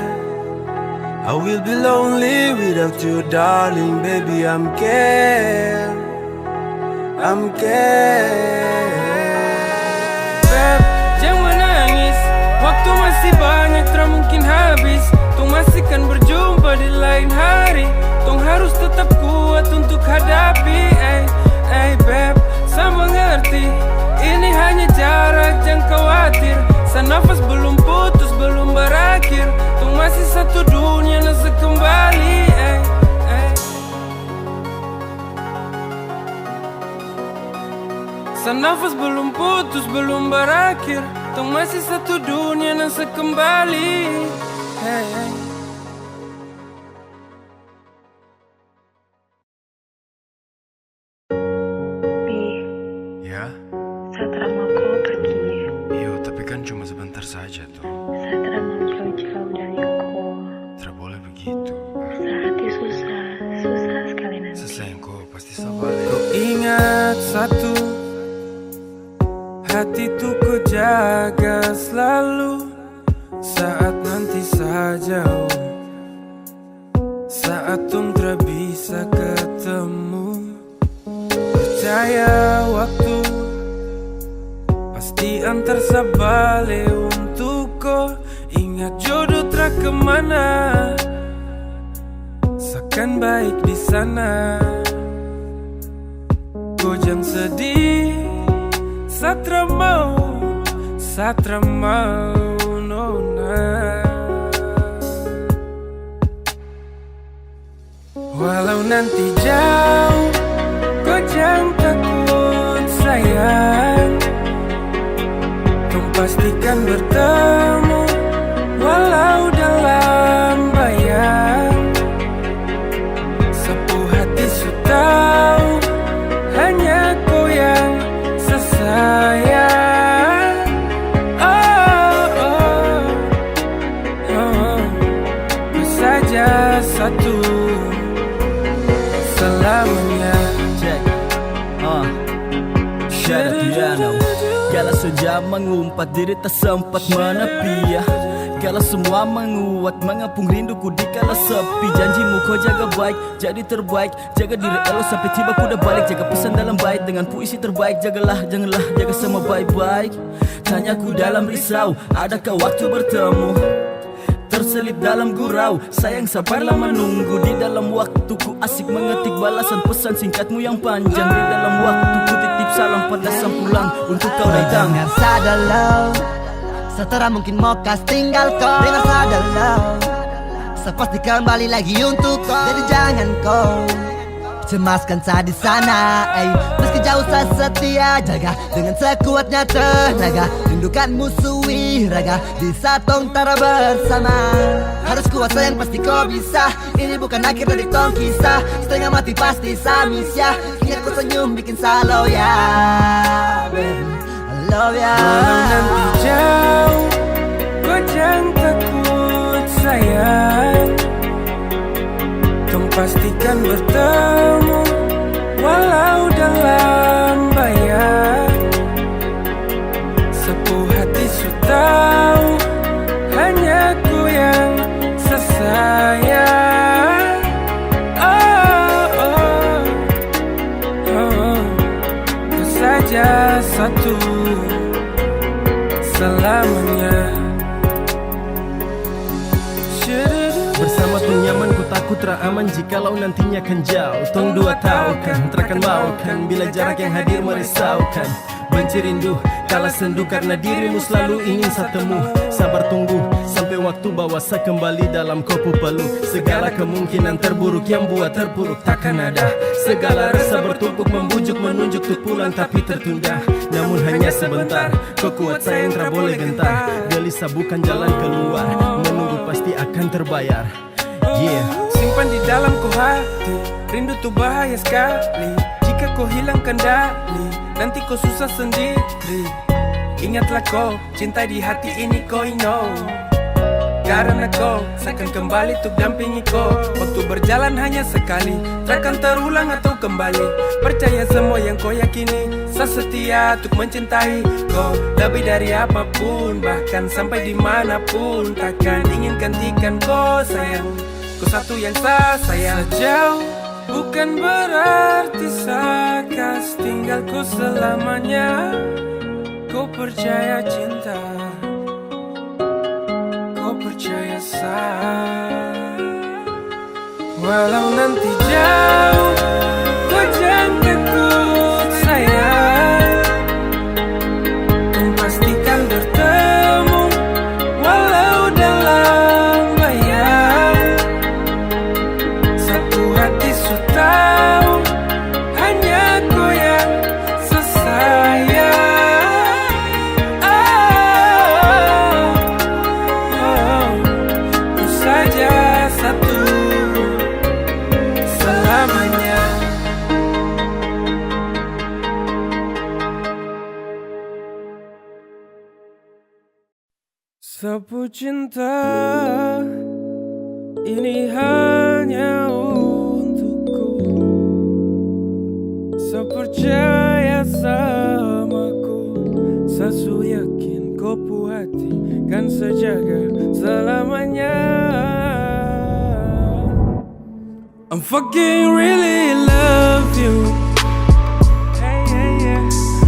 I will be lonely without you, darling, baby, I'm scared. I'm scared. Beb, jangan nangis, waktu masih banyak, tak mungkin habis. Tong masih kan berjumpa di lain hari. Tong harus tetap kuat untuk hadapi. Beb, sama ngerti, ini hanya jarak, jangan khawatir. Nafas belum putus, belum berakhir. Tong masih satu dunia, nak sekembali. Nafas belum putus, belum berakhir. Tong masih satu dunia, nak sekembali. Ya? Satra mau kau pergi. Iya, tapi kan cuma sebentar saja tuh. Satra mau jauh-jauh dari kau. Tidak boleh begitu. Sehati susah, susah sekali nanti. Selesai kau pasti sabar. Kau ingat satu, hati tuh ku jaga selalu. Saat nanti saja, saat tung tak bisa ketemu. Percaya waktu pasti antar sabale untuk kau. Ingat jodoh tak kemana, seakan baik di sana. Kau jangan sedih, Satra mau nona. Walau nanti jauh, kau jangan takut sayang. Kau pastikan bertemu, walau dalam bayang. Sapu hati su tahu, hanya kau yang sesayang. Kau saja satu selamanya. Kala saja mengumpat diri tak sempat menepi ya. Kala semua menguat mengapung rinduku di kala sepi. Janjimu kau jaga baik, jadi terbaik. Jaga diri elok sampai tiba ku dah balik. Jaga pesan dalam bait dengan puisi terbaik. Jagalah, janganlah, jaga semua baik-baik. Tanyaku dalam risau, adakah waktu bertemu? Terselip dalam gurau, sayang sabarlah menunggu. Di dalam waktuku asik mengetik balasan pesan singkatmu yang panjang. Di dalam waktuku titip salam pada sang pulang untuk kau datang. Dengar sadar lo, Satra mungkin mau kas tinggal kau. Dengar sadar lo, sepasti kembali lagi untuk kau. Jadi jangan kau cemaskan saat di sana. Meski jauh saya setia, jaga dengan sekuatnya tenaga. Rindukan musuhi raga, di saat tong tara bersama. Harus kuat sayang, pasti kau bisa. Ini bukan akhir dari tong kisah. Setengah mati pasti samis ya. Ingat ku senyum bikin salau ya. I love ya. Walau nanti jauh, kau jangan takut sayang. Tong pastikan bertemu, walau dalam bayang. Sepuh hati su tahu, hanya ku yang sesayang. Kau saja satu selamanya. Bersama tong nyaman ku takut ra aman jikalau nantinya kan jauh. Tong dua tahu kan, terakan mau kan bila jarak yang hadir merisaukan. Benci rindu, kala sendu karena dirimu selalu ingin satemu. Sabar tunggu sampai waktu bawa saya kembali dalam kopu peluh. Segala kemungkinan terburuk yang buat terpuruk takkan ada. Segala rasa bertumpuk membujuk menunjuk tuh pulang tapi tertunda. Namun hanya sebentar, kau kuat sayang tak boleh gentar. Gelisah bukan jalan keluar, menunggu pasti akan terbayar. Yeah. Simpan di dalam ku hati, rindu tuh bahaya sekali. Jika kau hilang kendali, nanti kau susah sendiri. Ingatlah kau, cinta di hati ini kau know. karena kau seakan kembali untuk dampingi kau. Waktu berjalan hanya sekali, takkan terulang atau kembali. Percaya semua yang kau yakini, saya setia untuk mencintai kau lebih dari apapun, bahkan sampai dimanapun. Takkan ingin gantikan kau sayang, kau satu yang saya sayang. Sejauh bukan berarti sekas tinggalku selamanya. Kau percaya cinta, kau percaya walau nanti jauh, kau jangan takut sayang. Kau pastikan bertemu walau dalam bayang. Satu hati su tahu, hanya kau yang sesayang. Ku saja satu selamanya. Sapu cinta ini hanya untukku. Saya percaya samaku, saya yakin kau pu hati kan sejaga selamanya. I'm fucking really love you.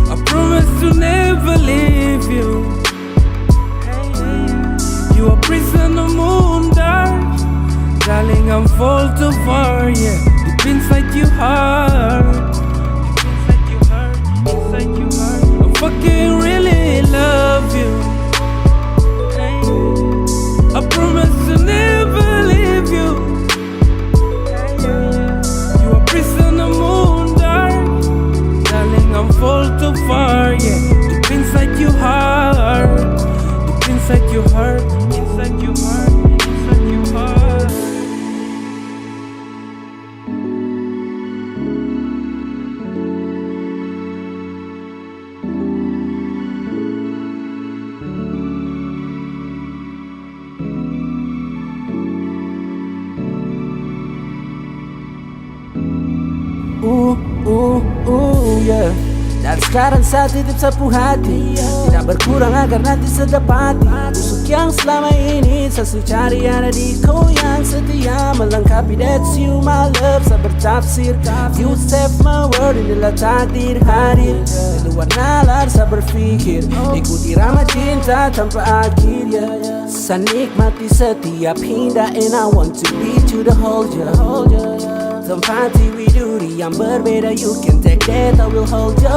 I promise to never leave you. You are prison of moon dark, darling. I'm fall too far, yeah. Deep inside your heart, inside your heart. I fucking really love you. I promise to never leave you. You are prison of moon dark, darling. I'm fall too far, yeah. Deep inside your heart, deep inside your heart. Inside your heart, inside your heart. Yeah. Dan sekarang saya titip sapu hati, tidak berkurang agar nanti sedapati. Busuk yang selama ini saya cari ada di kau yang setia melengkapi. That's you my love, saya bertafsir. You save my world, inilah takdir hadir. Di luar nalar saya berpikir, ikuti irama cinta tanpa akhir. Saya nikmati setiap hinda, and I want to be to the whole ya. Tempati widuri yang berbeda, you can take that, I will hold you.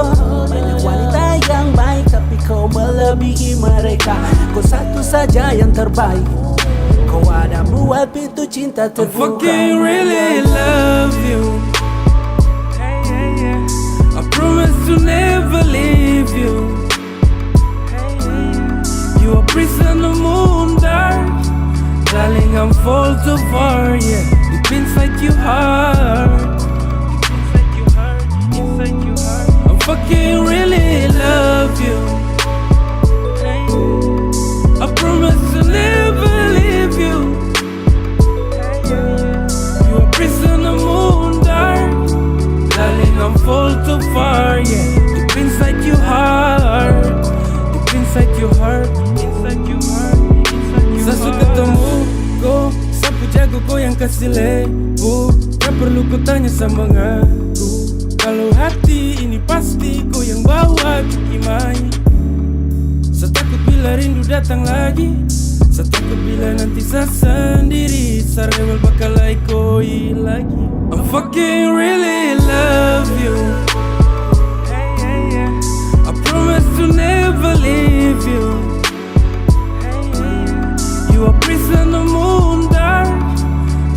Banyak wanita yang baik, tapi kau melebihi mereka. Kau satu saja yang terbaik, kau ada buat pintu cinta terbuka. I fucking really love you. I promise to never leave you. You are prison of moon dark, darling. I'm fall too far, yeah. Deep inside your heart, inside your heart, inside your heart. I fucking really love you. I promise to never leave you. You are prison of moon dark, darling. I'm fall too far, yeah. Deep inside your heart, deep inside your heart, inside your heart, inside your heart. Saya ketemu kau, sapu jago kau yang kasih label. Tak perlu kau tanya sama aku, kalau hati ini pasti kau yang bawa ke imai. Saya takut bila rindu datang lagi, saya takut bila nanti saya sendiri. Saya rewel bakal ikoi lagi. I'm fucking really love you. I promise to never leave you. You are prison of moon dark,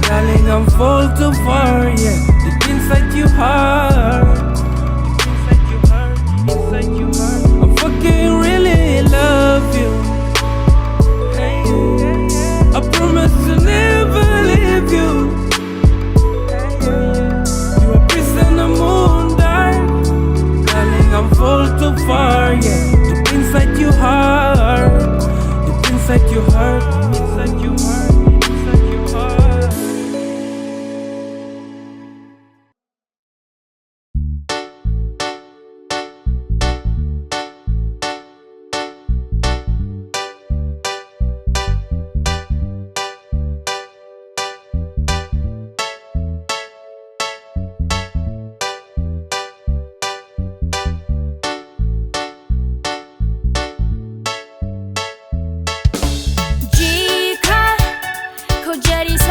darling. I'm fall too far, yeah. Deep inside your heart, inside your heart, inside your heart. I fucking really love you. I promise to never leave you. You are prison of moon dark, darling. I'm fall too far, yeah. Deep inside your heart, deep inside your heart, inside your heart.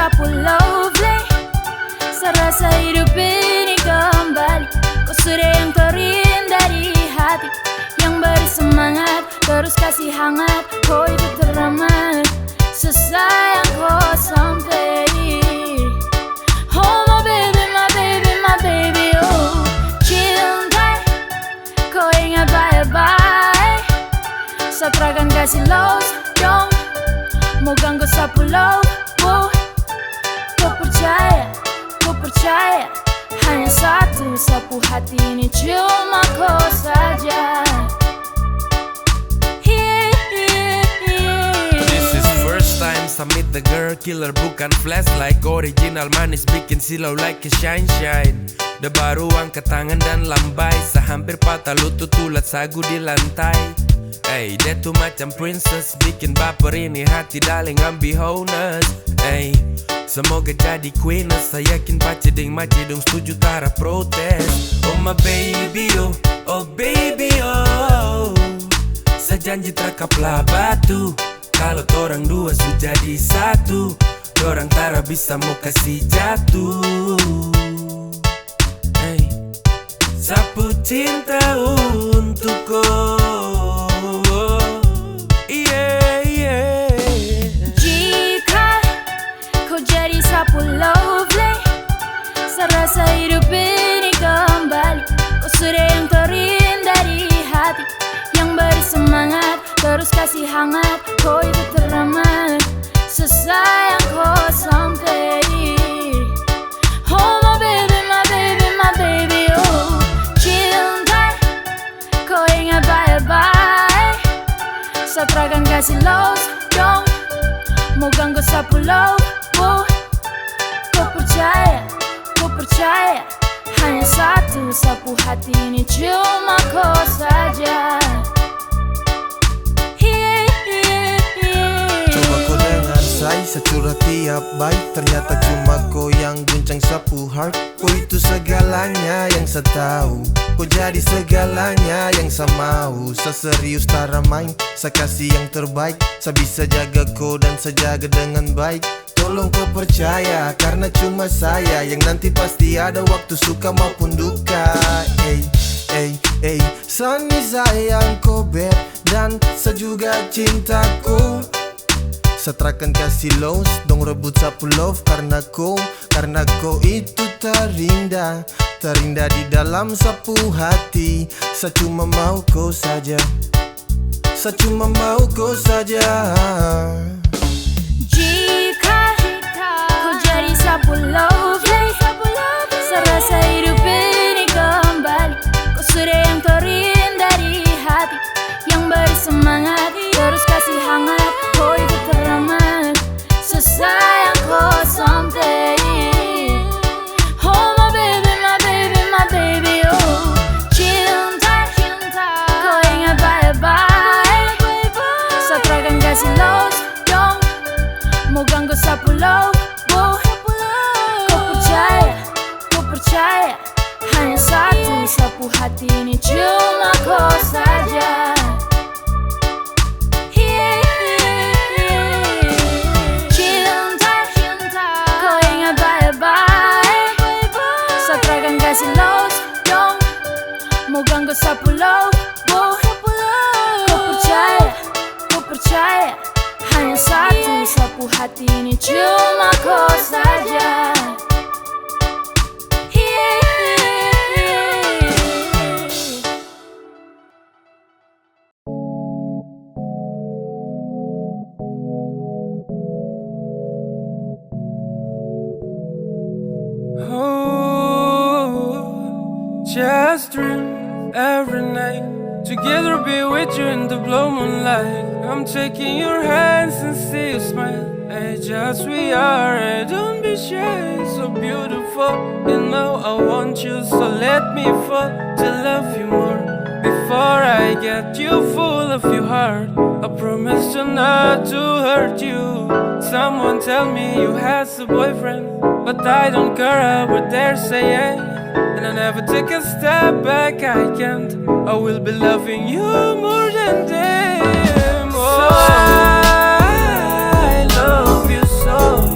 sapu lovely. Serasa hidup ini kembali. Kau sudah yang terindah di hati, yang beri semangat, terus kasih hangat. Kau itu teramat, sesayang kau sampai. Oh my baby, my baby, my baby, oh cinta, kau ingat baik-baik. Satrakan kasih love, dong mau ganggu sapu love, oh. Kau percaya, hanya satu sapu hati ini cuma kau saja. This is first time submit the girl killer, bukan flashlight. Original manis bikin silau like a shine. Udah baru angkat tangan dan lambai, sehampir patah lutut ulat sagu di lantai. Hey, dia tuh macam princess, bikin baper ini hati darling, I'm be honest. Hey, semoga jadi queen, saya yakin paceding macidung setuju tara protes. Oh my baby, oh baby, oh. Sejanji terkaplah batu, kalau torang dua sudah jadi satu, dorang tara bisa mau kasih jatuh. Hey, sapu cinta untuk kau. Sapu lovely, serasa hidup ini kembali. Kau sudah yang terindah di hati, yang beri semangat, terus kasih hangat. Kau itu teramat, sesayang kau sampai. Oh my baby, my baby, my baby, oh cinta, kau ingat baik-baik. Satrakan kasih love, dong mau ganggu sapu love, oh. Kau percaya, hanya satu sapu hati ini cuma kau saja. Coba kau dengar saya securah tiap baik, ternyata cuma kau yang guncang sapu heart. Kau itu segalanya yang saya tahu, kau jadi segalanya yang saya mau. Saya serius tara main, saya kasih yang terbaik. Saya bisa jaga kau dan saya jaga dengan baik. Tolong kau percaya, karena cuma saya yang nanti pasti ada waktu suka maupun duka. Sani sayang kau beb, dan saya juga cintaku. Setrakan kasih lows, dong rebut sapu love. Karena kau itu terindah di dalam sapu hati. Saya cuma mau kau saja, saya cuma mau kau saja. Sapu lovely, serasa hidup ini kembali. Kau sudah yang terindah di hati, yang beri semangat, terus kasih hangat. Kau itu teramat, sesayang kau sampai. Oh my baby, my baby, my baby, oh cinta, kau ingat baik-baik. Satrakan kasih love, dong mau ganggu sapu love, oh. Kau percaya, hanya satu sapu hati ini cuma kau saja. Cinta, kau ingat baik-baik. Satrakan kasih love, dong mau ganggu sapu love, oh. Kau percaya, hanya satu sapu hati ini cuma kau saja. Just dream every night, together be with you in the blue moonlight. I'm taking your hands and see you smile. Hey, just we are, hey, don't be shy, so beautiful. You know I want you, so let me fall to love you more. Before I get you full of your heart, I promise to not to hurt you. Someone tell me you had a boyfriend, but I don't care, I would dare say it. And I never take a step back, I can't. I will be loving you more than them. Oh, I love you so.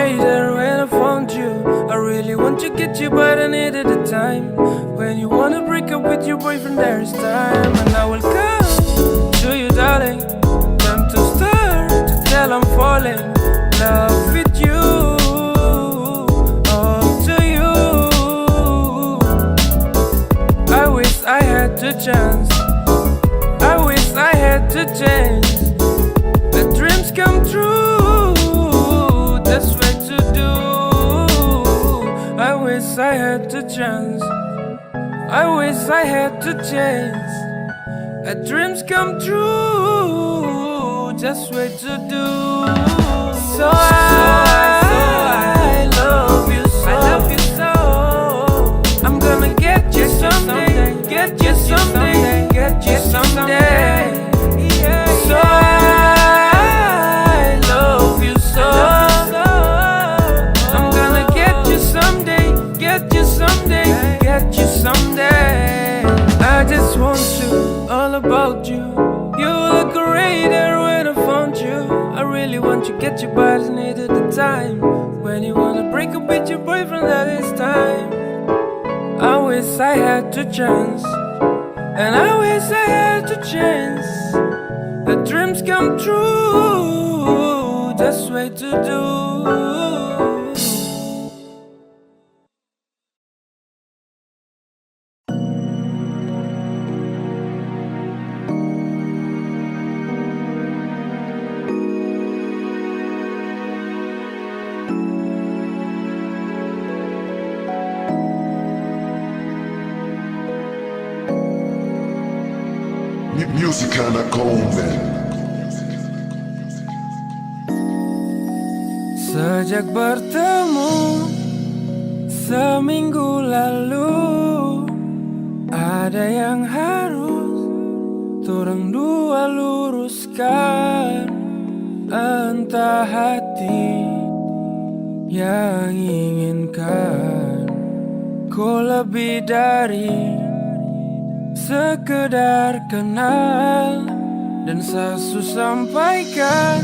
greater when I found you. I really want to get you, but I needed the time. When you wanna break up with your boyfriend, there is time. And I will come to you, darling. Time to start to tell I'm falling in love with you. Oh, to you. I wish I had the chance. I wish I had the chance. The dreams come true. That's what to do. I wish I had the chance. I wish I had the chance. The dreams come true. Just wait to do. So I love you so. I love you so. I'm gonna get you someday. Get you someday. Get you someday. So I love you so. I'm gonna get you someday. Get you someday. Get you someday. I just want you, all about you. You look greater when I found you. I really want to get you, but I needed the time. When you wanna break up with your boyfriend, that is time. I wish I had the chance. And I wish I had the chance. The dreams come true. Just wait to do. Music anak komen. Sejak bertemu seminggu lalu, ada yang harus torang dua luruskan. Entah hati yang inginkan kau lebih dari sekedar kenal. Dan sesu sampaikan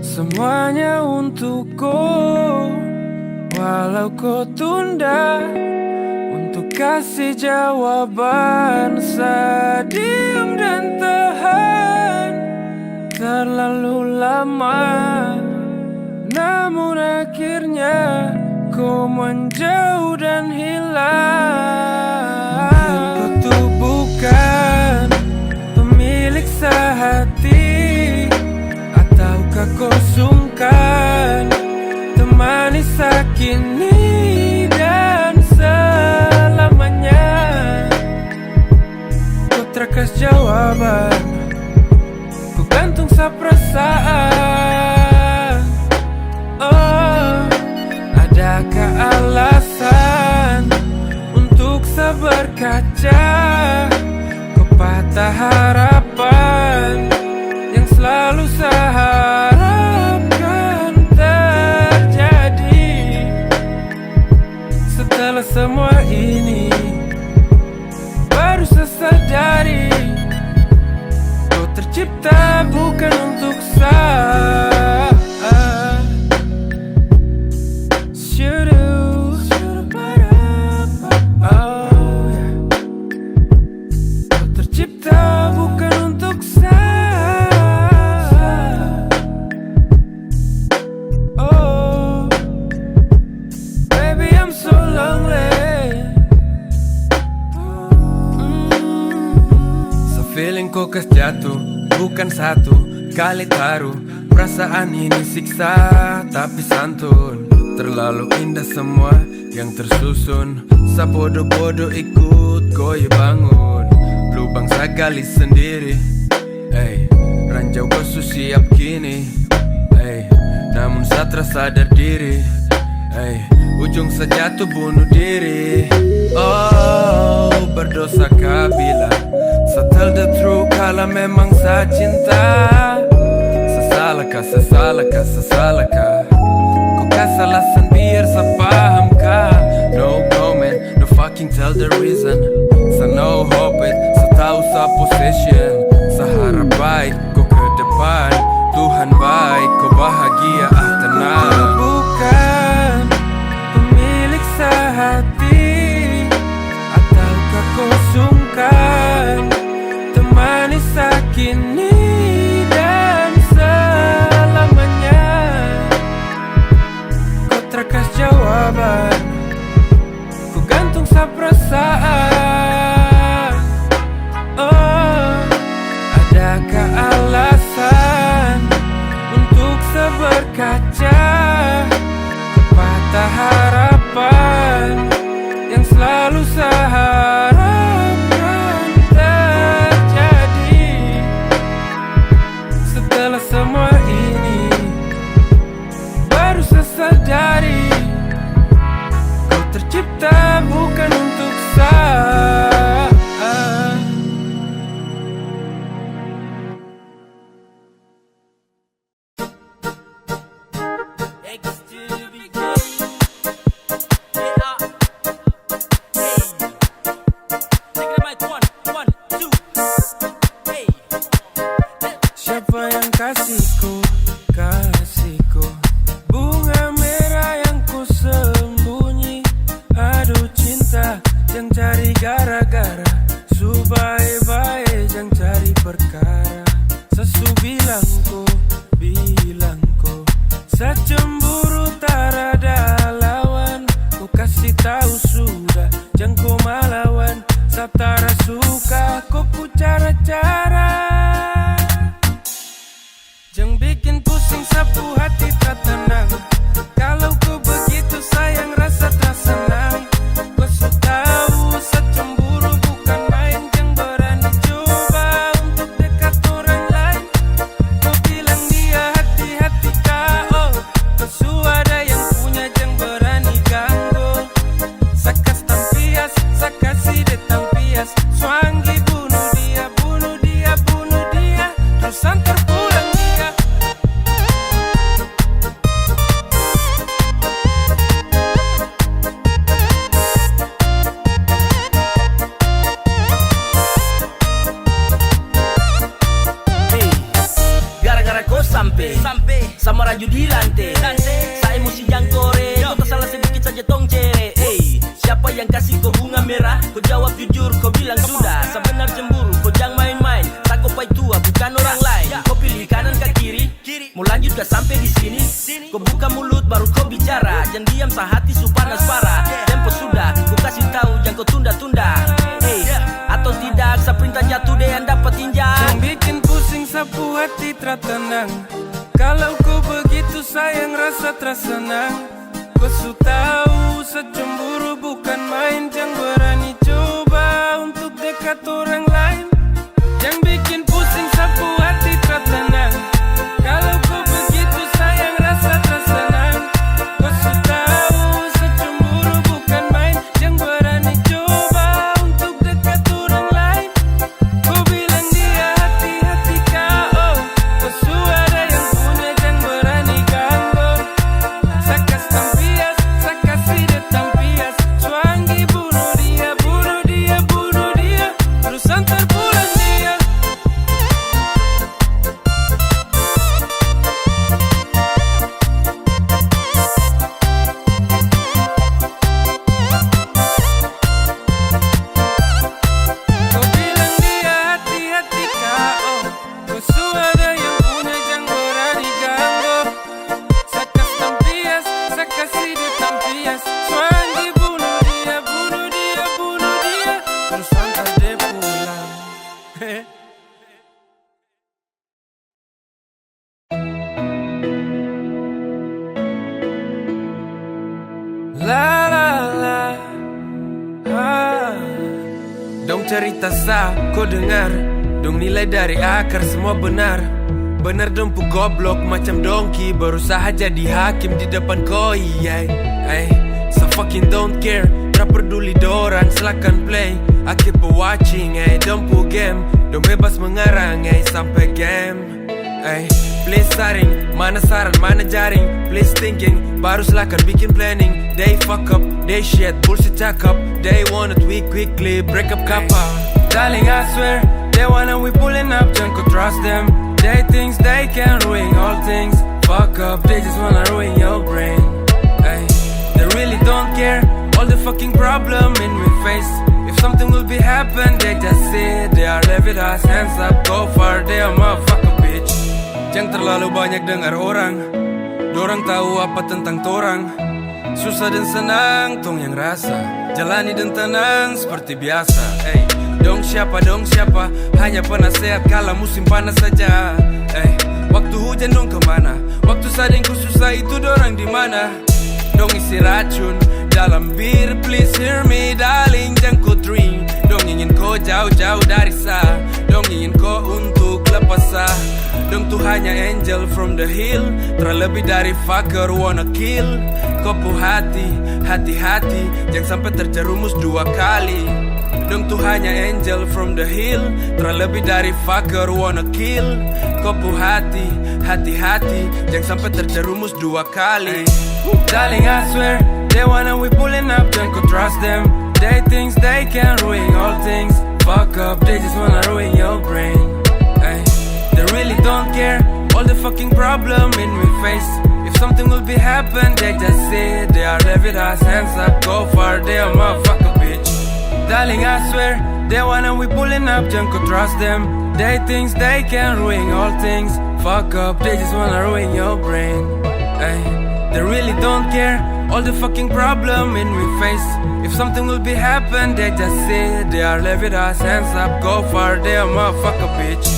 semuanya untuk kau. Walau kau tunda untuk kasih jawaban, sediam dan tahan terlalu lama. Namun akhirnya kau menjauh dan hilang. Kau tuh bukan pemilik sehati, ataukah kau sungkan temani sakini dan selamanya. Kau terkas jawaban, ku gantung perasaan. Oh, adakah alasan untuk seberkaca? Kau patah harapan yang selalu saya harapkan terjadi. Setelah semua ini baru saya sadari, kau tercipta bukan untuk saya. Kau tercipta bukan untuk saya. Oh, baby I'm so lonely. Feeling kau kas jatuh, bukan satu kali taruh. Perasaan ini siksa tapi santun. Terlalu indah semua yang tersusun. Sabodo-bodo ikut koi bangun. Lubang saya gali sendiri. Ranjau kau siap kini. Namun saya tersadar diri. Ujung saya jatuh bunuh diri. Oh, berdosa kabila. Saya tell the truth kalau memang saya cinta. Sesalahkah, sesalahkah, sesalahkah? Kau kasih alasan biar saya pahamkah? No comment, no fucking tell the reason. Saya no hope it, saya tahu saya possession. Saya harap baik kau ke depan. Tuhan baik, kau bahagia, tenang. Bukan rasa perasaan. Oh, adakah alasan untuk seberkaca patah harapan yang selalu saya harapkan terjadi? Setelah semua ini baru saya sadari kau tercipta bukan untuk saya. Siapa yang kasihku, kasihku bunga merah yang ku sembunyi. Aduh cinta, jangan cari gara-gara, subai-bai jangan cari perkara. Sesu bilangku, secemburu tak ada lawan. Ku kasih tahu sudah, jangan ku malawan. Satara suka ku cara-cara, jangan bikin pusing sapu hati tak tenang. Kalau ku begitu sayang rasa tak senang. Ku sudah tahu secemburu bukan main, jangan berani coba untuk dekat orang lain. Ku bilang dia hati-hati kau, kau ada yang punya jangan berani ganggu. Sakas tampias, sakasi de tampias. Swangi bunuh dia, bunuh dia, bunuh dia. Terus antar pulang dia. Gara-gara kau sampai sama raju di lantai. Saya emosi jangkore, kau tak salah sedikit saja tong cere. Siapa yang kasih kau bunga merah? Kau jawab jujur, kau bilang sudah. Sebenar cemburu, kau jangan main-main. Tak kau pai tua, bukan orang lain. Kau pilih kanan ke kiri, mau lanjut gak sampai di sini. Kau buka mulut baru kau bicara, jangan diam sehati su panas parah. Tempo sudah, kau kasih tahu jangan kau tunda-tunda. Atau tidak, seperintah jatuh deh yang dapat tinjau. Jangan bikin pusing sapu hati tak tenang. Kalau ku begitu sayang rasa terasa senang. Ku sudah tahu secemburu bukan main, jangan berani coba untuk dekat orang lain. Jangan bikin pusing sapu hati tak tenang. Kalau ku begitu sayang rasa terasa senang. Ku sudah tahu secemburu bukan main, jangan berani coba untuk dekat orang lain. Ku bilang dia hati-hati kau, kau ada yang punya jangan berani ganggu. Sakas tampias, sakasi de tampias. Swangi bunuh dia, bunuh dia, bunuh dia. Terus antar pulang dia. Kau bilang dia hati-hati kau, kau ada yang punya jangan berani ganggu. Sakas tampias, sakasi de tampias. Swangi bunuh dia, bunuh dia, bunuh dia. Terus antar dia pulang. La la la, dong cerita sah, kau dengar. Dong nilai dari akar semua benar. Benar dong pu goblok macam dongki, berusaha jadi hakim di depan koi. So fucking don't care, tak peduli dorang silakan play. I keep watching, dong pu game. Dong bebas mengarang, sampai game. Please saring, mana saran, mana jaring. Please thinking, baru silakan bikin planning. They fuck up, they shit, bullshit cakap. They want it, we quickly break up kappa. Darling, I swear, they wanna we pulling up, jangan kau trust them. They think they can ruin all things. Fuck up, they just wanna ruin your brain. They really don't care, all the fucking problem in we face. If something will be happen, they just say they are level us, hands up, go far, they are motherfucker bitch. Jangan terlalu banyak dengar orang, dorang tahu apa tentang torang. Susah dan senang, tong yang rasa. Jalani dan tenang seperti biasa. Dong siapa, hanya penasehat kala musim panas saja. Waktu hujan dong kemana? Waktu sadingku susah itu dorang di mana? Dong isi racun dalam bir, please hear me darling, jangan kau drink. Dong ingin kau jauh-jauh dari sah. Dong ingin kau untuk lepas sah. Dong tuh hanya angel from the hill. Terlebih dari fucker wanna kill. Kau pu hati-hati, jangan sampai terjerumus 2 kali. Dong tuh hanya angel from the hill. Terlebih dari fucker wanna kill. Kau pu hati-hati, jangan sampai terjerumus 2 kali. Darling I swear, they wanna we pulling up, don't go trust them. They think they can ruin all things. Fuck up, they just wanna ruin your brain. They really don't care, all the fucking problem in my face. If something will be happen, they just say it. They are left with us, hands up, go far, they a motherfucker bitch. Darling I swear, they wanna we pulling up, don't go trust them. They think they can ruin all things. Fuck up, they just wanna ruin your brain. They really don't care, all the fucking problem in we face. If something will be happen, they just say it. They are left with us, hands up, go far, they a motherfucker bitch.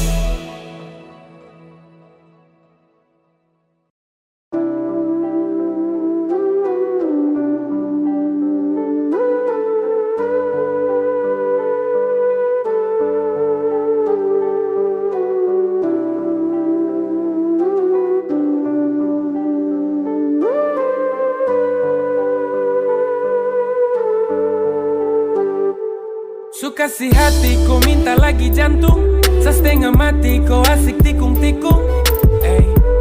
Kasih hati kau minta lagi jantung. Setengah mati kau asik tikung-tikung.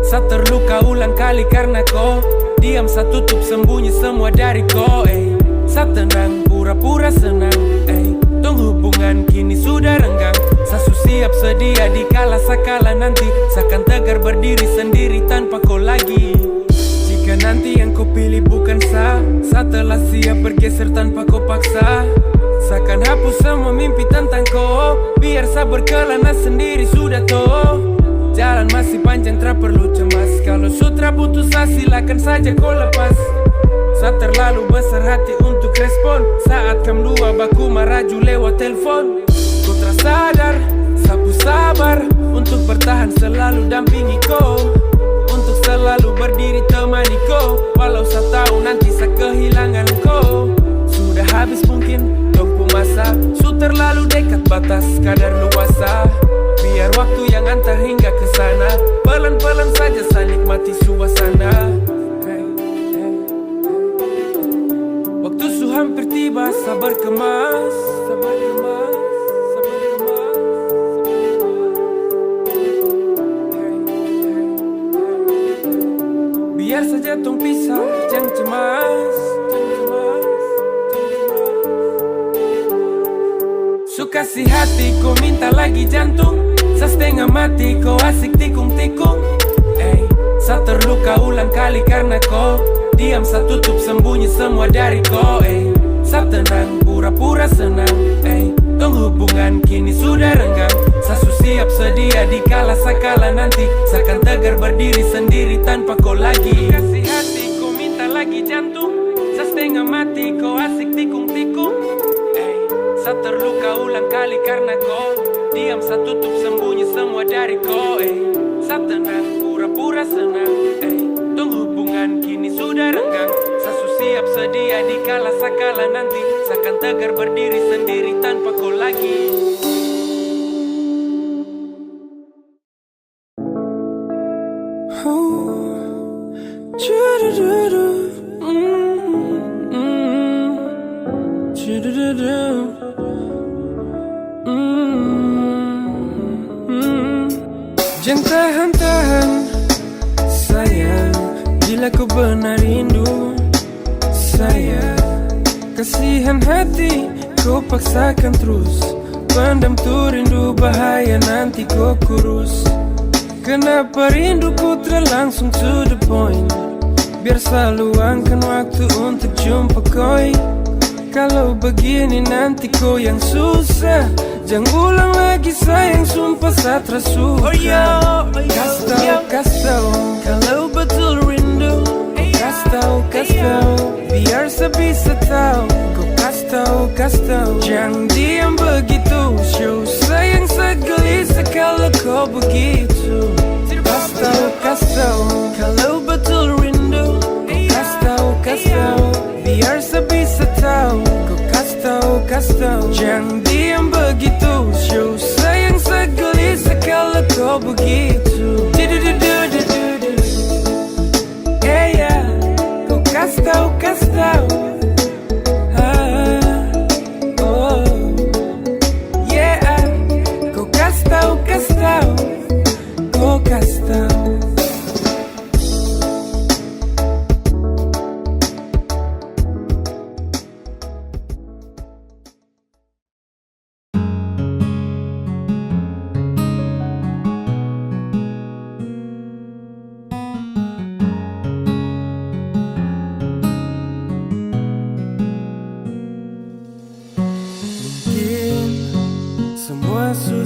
Sa terluka ulang kali karena kau diam, sa tutup sembunyi semua dari kau. Sa tenang pura-pura senang. Tong hubungan kini sudah renggang. Sa siap sedia dikala sakala nanti. Sakan tegar berdiri sendiri tanpa kau lagi. Jika nanti yang kau pilih bukan sa telah siap bergeser tanpa kau paksa. Seakan hapus semua mimpi tentang kau. Biar sabar kelana sendiri sudah toh. Jalan masih panjang tak perlu cemas. Kalau sutra putus silakan saja kau lepas. Saya terlalu besar hati untuk respon saat kamu dua baku maraju lewat telepon. Kau tersadar, sapu sabar untuk bertahan selalu dampingi kau. Untuk selalu berdiri temani kau. Walau saya tahu nanti saya kehilangan kau. Sudah habis mungkin masa, su terlalu dekat batas kadar luasa. Biar waktu yang antar hingga ke sana. Pelan-pelan saja saya nikmati suasana. Waktu su hampir tiba, sabar kemas. Biar saja tong pisah, jangan cemas. Kasih hati kau minta lagi jantung. Setengah mati kau asik tikung-tikung. Sa terluka ulang kali karena kau diam, sa tutup sembunyi semua dari kau. Sa tenang pura-pura senang. Tong hubungan kini sudah renggang. Sa siap sedia dikala sakala nanti. Sakan tegar berdiri sendiri tanpa kau lagi. Kasih hati kau minta lagi jantung. Setengah mati kau asik tikung-tikung. Sa terluka ulang kali karena kau diam, sa tutup sembunyi semua dari kau. Sa tenang pura-pura senang. Tong hubungan kini sudah renggang. Sa siap sedia dikala sakala nanti. Sakan tegar berdiri sendiri tanpa kau lagi. Jangan tahan-tahan sayang, bila kau benar rindu sayang. Kasihan hati kau paksakan terus. Pendam tuh rindu bahaya nanti kau kurus. Kenapa rinduku terlangsung to the point. Biar selalu luangkan waktu untuk jumpa koi. Kalau begini nanti kau yang susah. Jangan ulang lagi sayang, sumpah saya tersuka. Kasih tau kalau betul rindu. Kasih tahu, biar sebisa tahu. Kau kasih tahu, jangan diam begitu. Show sayang segelisah kalau kau begitu. Kasih tahu, kalau betul rindu. Kau kasih tahu, biar sebisa tahu. Kau kasih tahu, jangan diam begitu. Show sayang segelisah kalau kau begitu. Yeah, kau kasih tahu.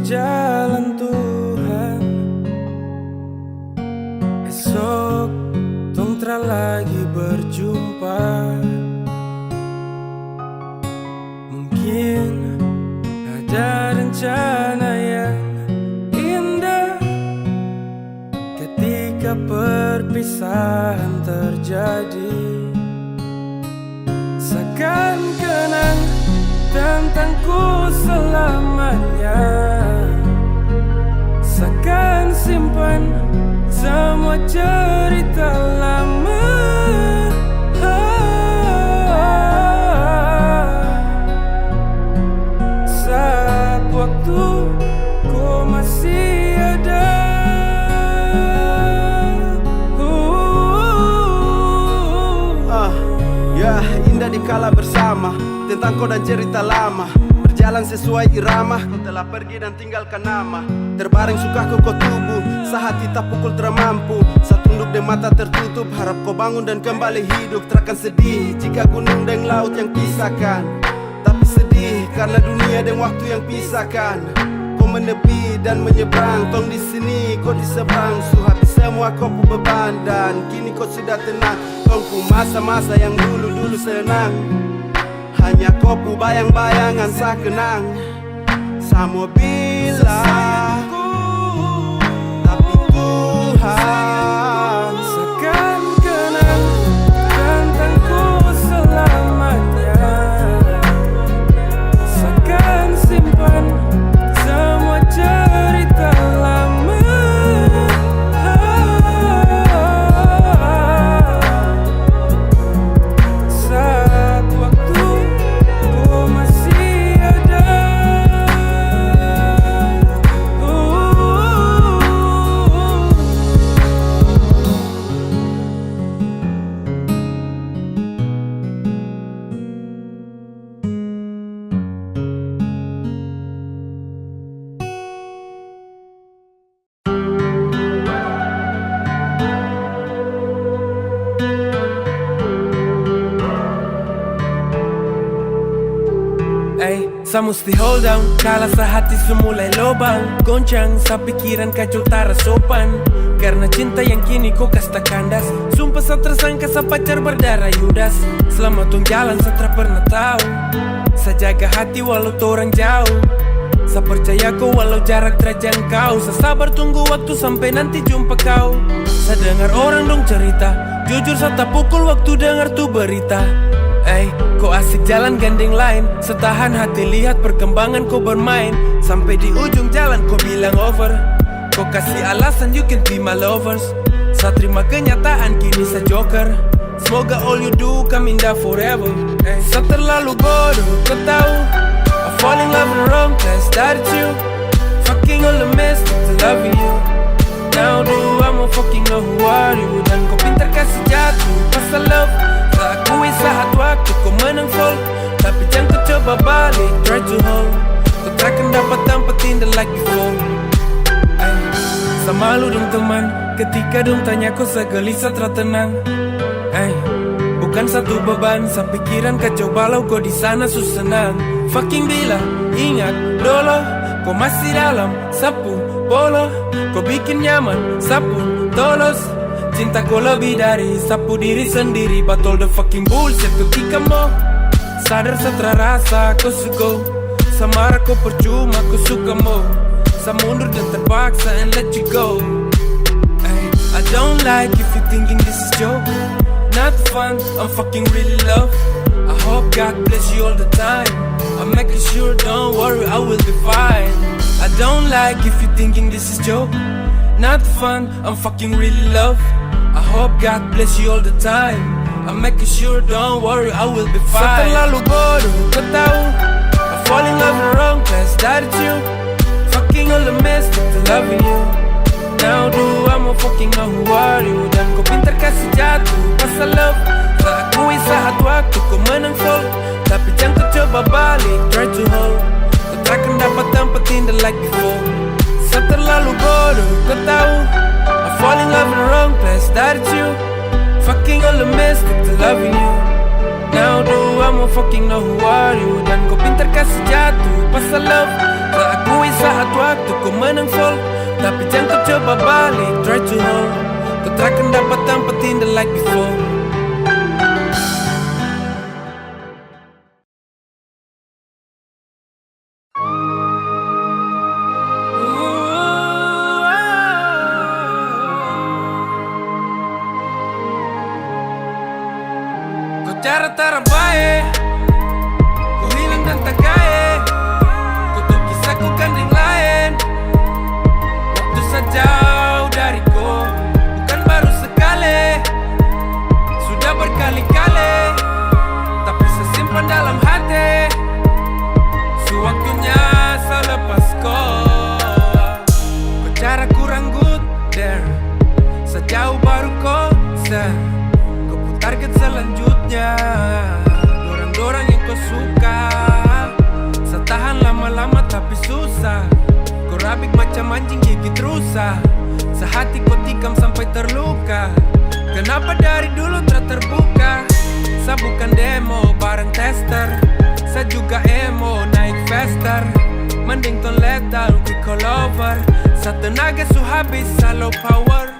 Jalan Tuhan, esok tong tra lagi berjumpa. Mungkin ada rencana yang indah ketika perpisahan terjadi. Seakan kenang tentangku selamanya. Seakan simpan semua cerita lama. Saat waktu ku masih ada. Ya, indah dikala bersama, tentang kau dan cerita lama. Berjalan sesuai irama, kau telah pergi dan tinggalkan nama. Terbaring suka kau tubuh, sehati tak pukul termampu. Saat tunduk dan mata tertutup, harap kau bangun dan kembali hidup. Terakan sedih jika gunung dan laut yang pisahkan, tapi sedih karena dunia dan waktu yang pisahkan. Kau menepi dan menyeberang, tong di sini kau di seberang. Habis semua kau pu beban dan kini kau sudah tenang. Tongku masa-masa yang dulu-dulu senang, hanya kau pu bayang-bayangan sa kenang. Samo bilang, tapi Tuhan seakan kenang tentangku selamanya. Seakan simpan semua cerita lama. Saat waktu ku masih ada. Sa mesti hold down, kala sa hati semulai lobang. Goncang sa pikiran kacau tara sopan. Karena cinta yang kini kau kasta kandas. Sumpah sa tersangka sa pacar berdarah Yudas. Selama tong jalan sa tra pernah tahu. Sa jaga hati walau torang jauh. Sa percaya kau walau jarak terjangkau. Sa sabar tunggu waktu sampai nanti jumpa kau. Sa dengar orang dong cerita, jujur sa tak pukul waktu dengar tuh berita. Kau asik jalan gandeng lain, setahan hati lihat perkembangan kau bermain. Sampai di ujung jalan kau bilang over. Kau kasih alasan you can be my lovers. Sa terima kenyataan kini sa joker. Semoga all you do come indah forever. Sa terlalu bodoh kau tahu, I fall in love in wrong place, that's you. Fucking all the mess to loving you. Now do I more fucking know who are you. Dan kau pintar kasih jatuh pasal love. Tak akui saat waktu kau menang fall, tapi jangan kau coba balik, try to hold. Kau takkan dapat tempat indah like before. Sama lu dong teman, ketika dong tanya kau segelisah tertenang. Bukan satu beban, sa pikiran kacau balau kau di sana susenang. Fucking bila, ingat dolo, kau masih dalam sapu bolo. Kau bikin nyaman, sapu tolos. cinta kau lebih dari sapu diri sendiri. But all the fucking bullshit ketika mau sadar setelah rasa kau suka. Sama aku percuma kau suka mau. Saya mundur dan terpaksa and let you go. Ay, I don't like if you thinking this is joke. Not fun, I'm fucking really love. I hope God bless you all the time. I'm making sure, don't worry, I will be fine. I don't like if you thinking this is joke. Not fun, I'm fucking really love. I hope God bless you all the time. I'm making sure, don't worry, I will be fine. Seterlalu bodoh, kau tahu I fall in love in the wrong place, that's you. Fucking all the mess, to loving you. Now do I'm a fucking know who are you. Dan kau pintar kasih jatuh pasal love. Tak akui saat waktu kau menang fall. Tapi jangan kau coba balik, try to hold. Kau takkan dapat dapetin the like before. Seterlalu bodoh, kau tahu I fall in love in the wrong place, that's you. Fucking all the mess, to loving you. Now do I'm a fucking know who are you. Dan kau pintar kasih jatuh pasal love. Tak akui saat waktu kau menang fall. Tapi jangan kau coba balik, try to hold. Kau takkan dapat dapetin the like before. Kau cara terbaik, kau hilang dan tak kaya. Kau tuh kisahku gandeng lain. Waktu sejauh dariku, bukan baru sekali, sudah berkali-kali. Tapi sesimpan dalam hati, sewaktunya saya lepas kau. Kau cara kurang good there, sejauh baru kau share. Kau pun target selanjutnya, dorang-dorang yang kau suka. Saya tahan lama-lama tapi susah. Kau rabik macam anjing gigit rusa. Sehati kau tikam sampai terluka. Kenapa dari dulu tak terbuka? Saya bukan demo bareng tester. Saya juga emo naik faster. Mending ton lethal quick all over. Sa tenaga su habis sa low power.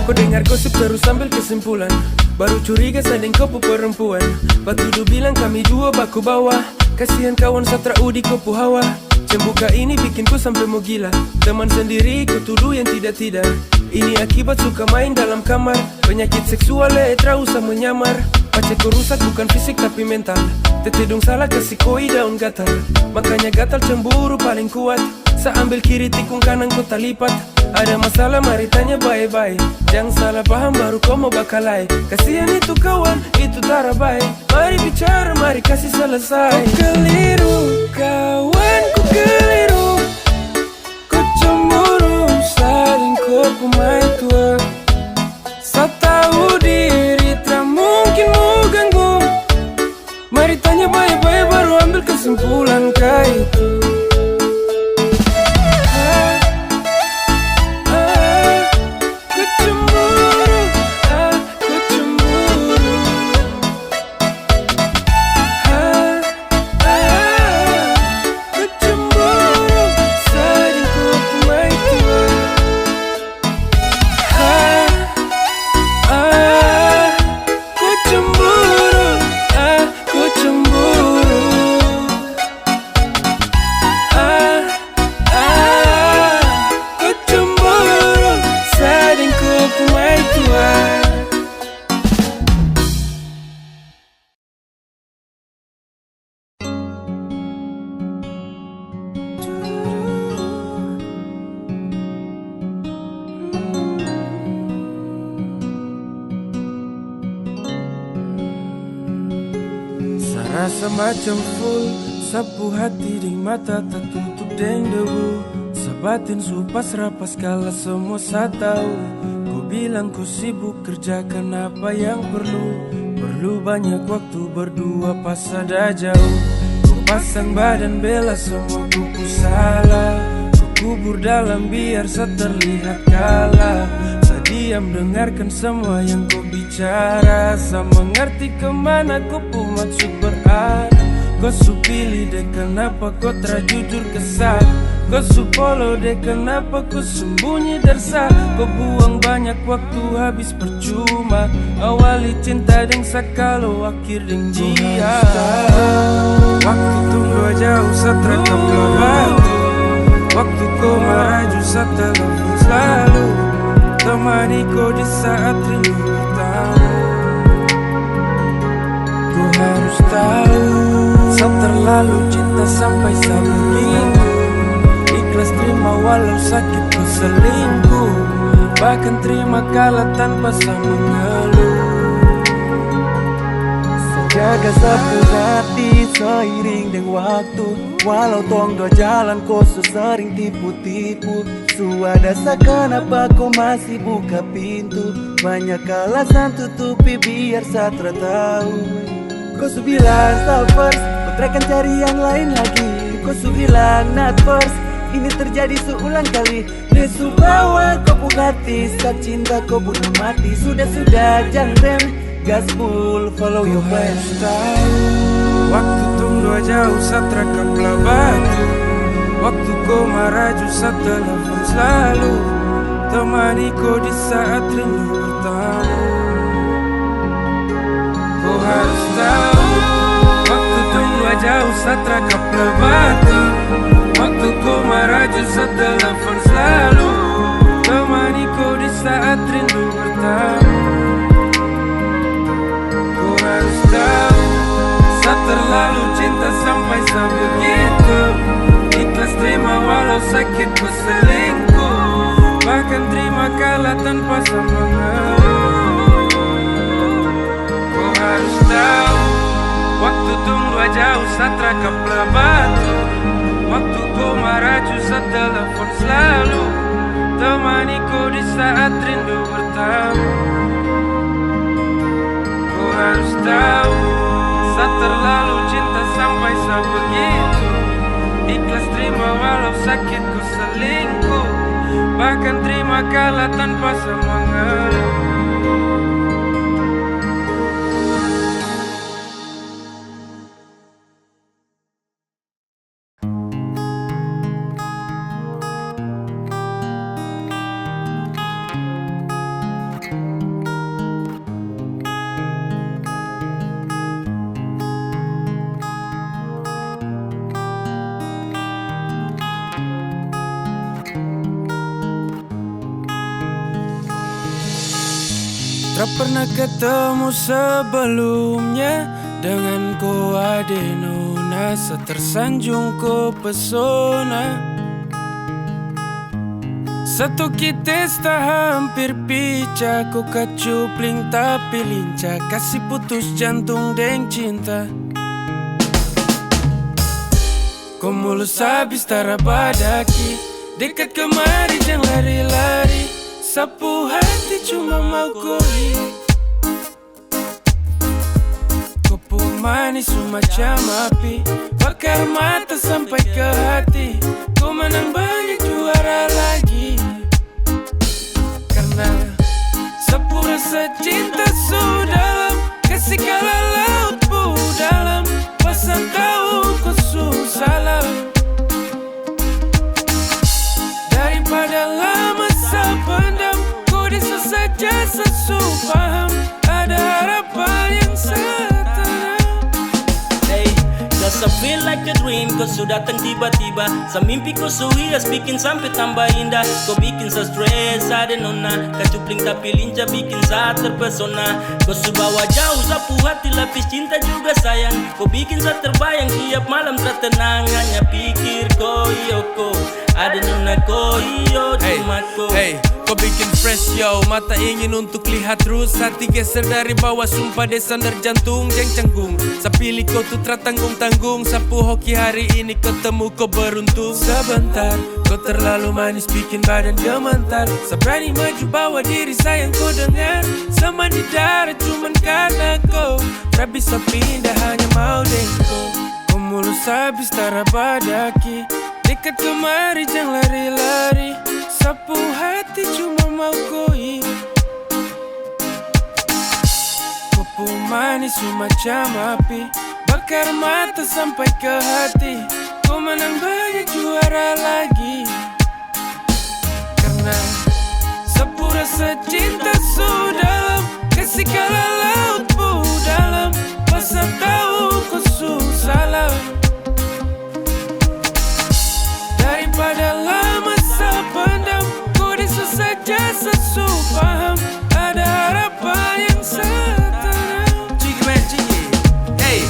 Kau dengar gosip terus ambil kesimpulan. Baru curiga sadeng kau perempuan. Batudu bilang kami dua baku bawah. Kasihan kawan Satra Udi kopu hawa. Cembuka ini bikinku sampai mau gila. Teman sendiri ku tuduh yang tidak-tidak. Ini akibat suka main dalam kamar. Penyakit seksual tak usah menyamar. Pacarku rusak bukan fisik tapi mental. Tete dong salah kasih koi daun gatal. Makanya gatal cemburu paling kuat. Sa ambil kiri tikung kanan kota lipat. Ada masalah mari tanya baik-baik. Jangan salah paham baru kau mau bakalai. Kasihan itu kawan, itu tara baik. Mari bicara, mari kasih selesai. Kau keliru, kawan ku keliru. Kau cemburu, saling kau kumai tua. Sa tahu diri, tak mungkin mau ganggu. Mari tanya baik-baik baru ambil kesimpulan kau itu. Rasa macam full, sapu hati di mata tak tutup deng debu. Sabatin supas rapas kala semua sa tahu. Kau bilang kau sibuk kerjakan apa yang perlu. Perlu banyak waktu berdua pas ada jauh. Kau pasang badan bela semua kuku salah. Kau kubur dalam biar sa terlihat kalah. Sa diam dengarkan semua yang kau bicara. Sa mengerti kemana kau pun maksud berada. Kau su pilih deh kenapa kau terjujur kesal. Kau su follow deh kenapa kau sembunyi dersa. Kau buang banyak waktu habis percuma. Awali cinta deng sakalo akhir deng dia. Waktu tunggu jauh Satra kepelabatu. Waktu kau maraju sa telepon selalu. Temani kau di saat rindu bertamu. Kau harus tahu, sa terlalu cinta sampai sa begitu. Ikhlas terima walau sakit ku selingkuh. Bahkan terima kalah tanpa sa mengeluh. Jaga sapu hati seiring dengan waktu. Walau tong dua jalan kau sering tipu-tipu. Suada kenapa kau masih buka pintu. Banyak alasan tutupi biar Satra tahu. Kau su bilang stop first, kau akan cari yang lain lagi. Kau su bilang not first, ini terjadi seulang kali. Nesu bawa kau Bugatti, saat cinta kau bunuh mati. Sudah-sudah jangan rem, gas full, follow your plan. Waktu tunggu jauh Satra kepelabatu. Waktu kau maraju sa telepon selalu. Temani kau di saat rindu bertamu. Kau harus tahu, waktu tunggu jauh Satra kepelabatu. Waktu kau maraju sa telepon selalu. Temani kau di saat rindu bertamu. Kau harus tahu, sa terlalu cinta sampai sa begitu. Ikhlas terima walau sakit ku selingkuh. Bahkan terima kalah tanpa sa mengeluh. Kau harus tahu, waktu tunggu jauh Satra kepelabatu. Waktu kau maraju sa telepon selalu. Temani kau di saat rindu bertamu. Kau harus tahu, sa terlalu cinta sampai sa begitu. Ikhlas terima walau sakit ku selingkuh. Bahkan terima kalah tanpa sa mengeluh. Tak pernah ketemu sebelumnya, dengan ko ade nona, setersanjung ko pesona. Satu kita hampir pica, ko kacupling tapi lincah, kasih putus jantung deng cinta. Ko mulus habis tarabadaki, dekat kemari jangan lari-lari, sapu hati cuma mau koi. Kopu manis semacam api, bakar mata sampai ke hati. Kau menang banyak juara lagi, karena sapu rasa cinta sudah kasih kala laut bu dalam, pasang tahu kau susah. Daripada lama sependam, kau desa saja sesu paham, ada harapan yang setenang. Hey, just I feel like a dream, kau sudah datang tiba-tiba. Semimpi kau suhias bikin sampai tambah indah. Kau bikin saya stress, ada nona, kacupling tapi lincah bikin saya terpesona. Kau subawa jauh, sapu hati lapis cinta juga sayang. Kau bikin saya terbayang tiap malam tertenang, hanya pikir kau yoko. Ada nona ko, iyo cuma ko. Hey, kau bikin fresh yo, mata ingin untuk lihat terus, hati geser dari bawah, sumpah desandar jantung yang canggung. Sapilih kau tuh tanggung-tanggung, sapu hoki hari ini ketemu kau beruntung. Sebentar, kau terlalu manis bikin badan gemetar, seberani maju bawa diri sayang kau dengar. Sama di darat cuman karena kau tak bisa pindah, hanya mau dengko. Kau mulus habis tarabadaki, dekat kemari jangan lari-lari, sapu hati cuma mau koi. Kopu manis semacam api, bakar mata sampai ke hati. Kau menang banyak juara lagi, karena sapu rasa cinta sudah kasih kala laut bu dalam, pasang tahu kau susah. Daripada lama sependam, kau desa saja sesu paham, ada harapan yang setenang. Ciki man ciki, hey.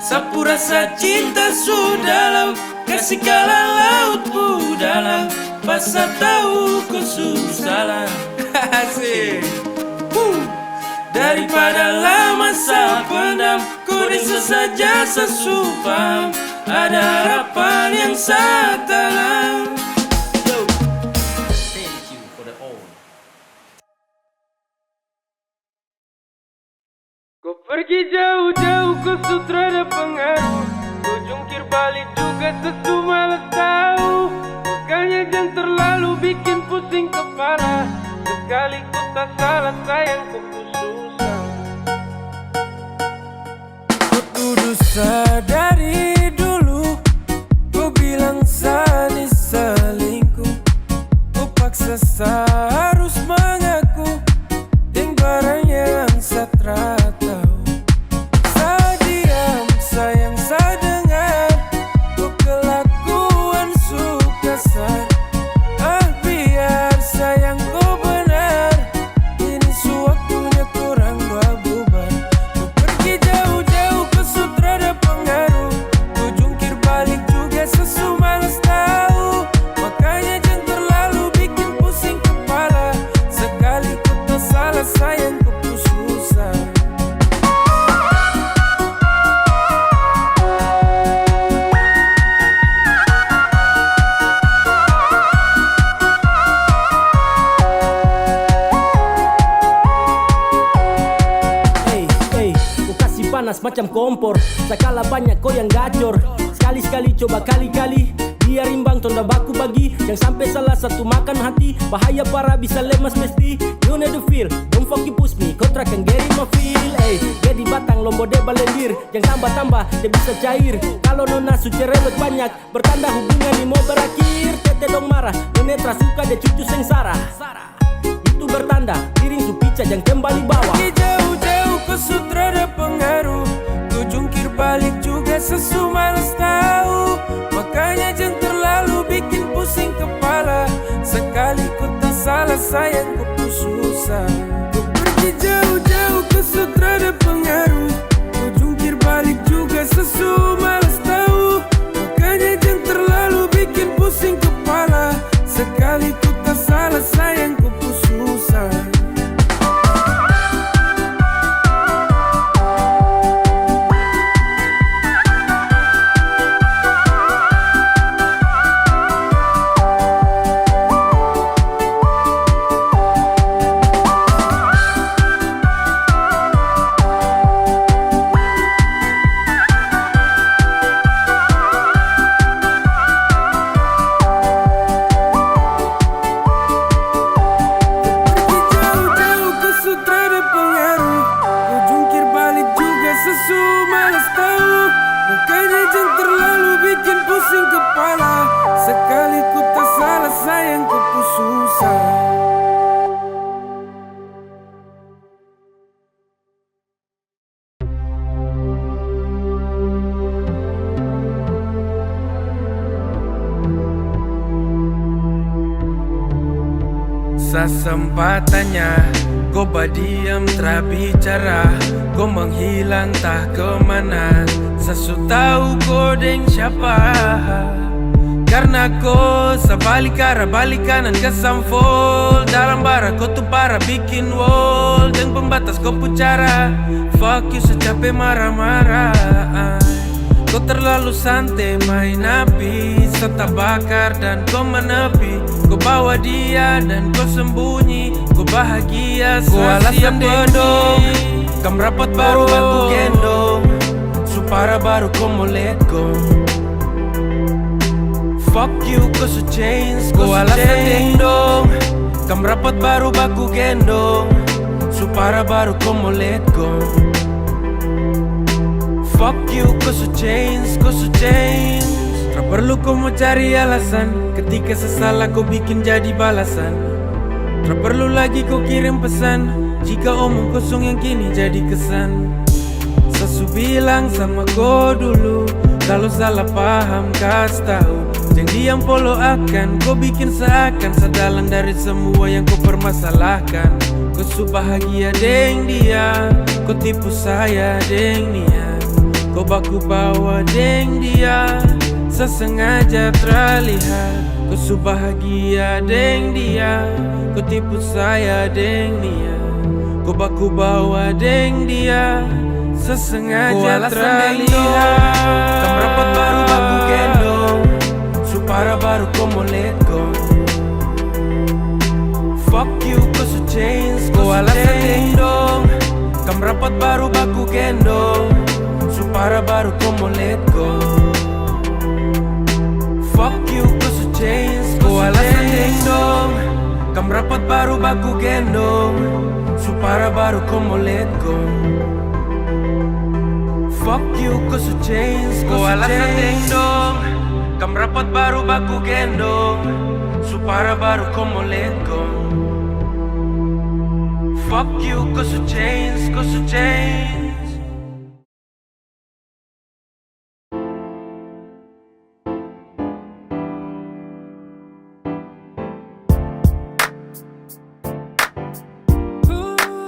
Sapu rasa cinta sudah kasih kala laut bu dalam, pasal tahu kau susah. Asik. Daripada lama sependam, kau desa saja sesu paham, ada harapan yang setenang. Thank you for the all. Kau pergi jauh-jauh, kau sutra ada pengaruh, kau jungkir balik juga sesu malas tahu. Makanya jangan terlalu bikin pusing kepala, sekali ku tak salah sayang kau susah. Kau kudu sadari dulu, kau bilang Sani selingkuh, kau paksa harus mengaku dengan barang yang saya tahu. Saya diam sayang, saya dengar kau kelakuan suka sar. Biar sayang kau benar, ini sewaktunya kurang dua bubar. Kau pergi jauh-jauh, kau sutra ada pengaruh, kau jungkir balik juga sesu malas tahu. Makanya jangan terlalu bikin pusing kepala, sekali kau tak salah sayang kau pun susah. Hey, kau kasih panas macam kompor, sekala banyak kau yang gacor. Sekali-sekali coba kali-kali, biar imbang tonda baku bagi. Yang sampai salah satu makan hati, bahaya parah bisa lemas mesti. You know the feel, don't fucking push me, kau trakan geri ma feel. Jadi batang lombo de balendir, jangan tambah-tambah dia bisa cair. Kalau nona su cerewet banyak, bertanda hubungan ini mau berakhir. Tete dong marah, nenetra suka dia cucu sengsara. Itu bertanda, piring su pica jangan kembali bawah. Pergi jauh-jauh, kau sutra ada pengaruh, kau jungkir balik juga sesu malas tahu. Makanya jangan terlalu bikin pusing kepala, sekali ku tak salah sayang ku susah. Ku pergi jauh sutra ada pengaruh. Kau jungkir balik juga sesu, malas tahu. Makanya jangan terlalu bikin pusing kepala. Sekali ku tak salah sayang, ku pun susah. Sekali ku tak salah sayang, ku pun susah. Sesempatannya kau berdiam tak bicara, kau menghilang tak kemana. Sesu tahu kau deng siapa. Karena kau sebalik arah balik kanan ke samfol. Dalam bara kau tuh parah bikin wall. Dan pembatas kau pucara. Fuck you secapek marah-marah. Kau terlalu santai main api. Serta bakar dan kau menepi. Kau bawa dia dan kau sembunyi. Kau bahagia kau alasan bodong. Kam rapat baru aku gendong. Supara baru kau mau let go. Fuck you, kau so change, kau alasan ding dong. Kam rapat baru baku gendong. Supara baru kau mau let go. Fuck you, kau so change, kau so change. Tak perlu kau mau cari alasan. Ketika sesalah kau bikin jadi balasan. Tak perlu lagi kau kirim pesan. Jika omong kosong yang kini jadi kesan. Sesu bilang sama kau dulu. Kalau salah paham kasih tahu. Jangan diam polo akan. Kau bikin seakan sedalang dari semua yang kau permasalahkan. Kau su bahagia deng dia. Kau tipu saya deng dia. Kau baku bawa deng dia. Sesengaja terlihat. Kau su bahagia deng dia. Kau tipu saya deng dia. Kau baku bawa deng dia. Sesengaja terlihat. Kam rapat baru baku gendong. Supara baru kau mau let go. Fuck you, kau so change, kau alasan ding dong. Kam rapat baru baku gendong. Supara baru kau mau let go. Fuck you, kau so change, kau alasan ding dong. Kam rapat baru baku gendong. Supara baru kau mau let go. Fuck you, kau so change, kau alasan ding dong. Kam rapat baru baku gendong. Supara baru kau mau let go. Fuck you, kau so change, kau so change.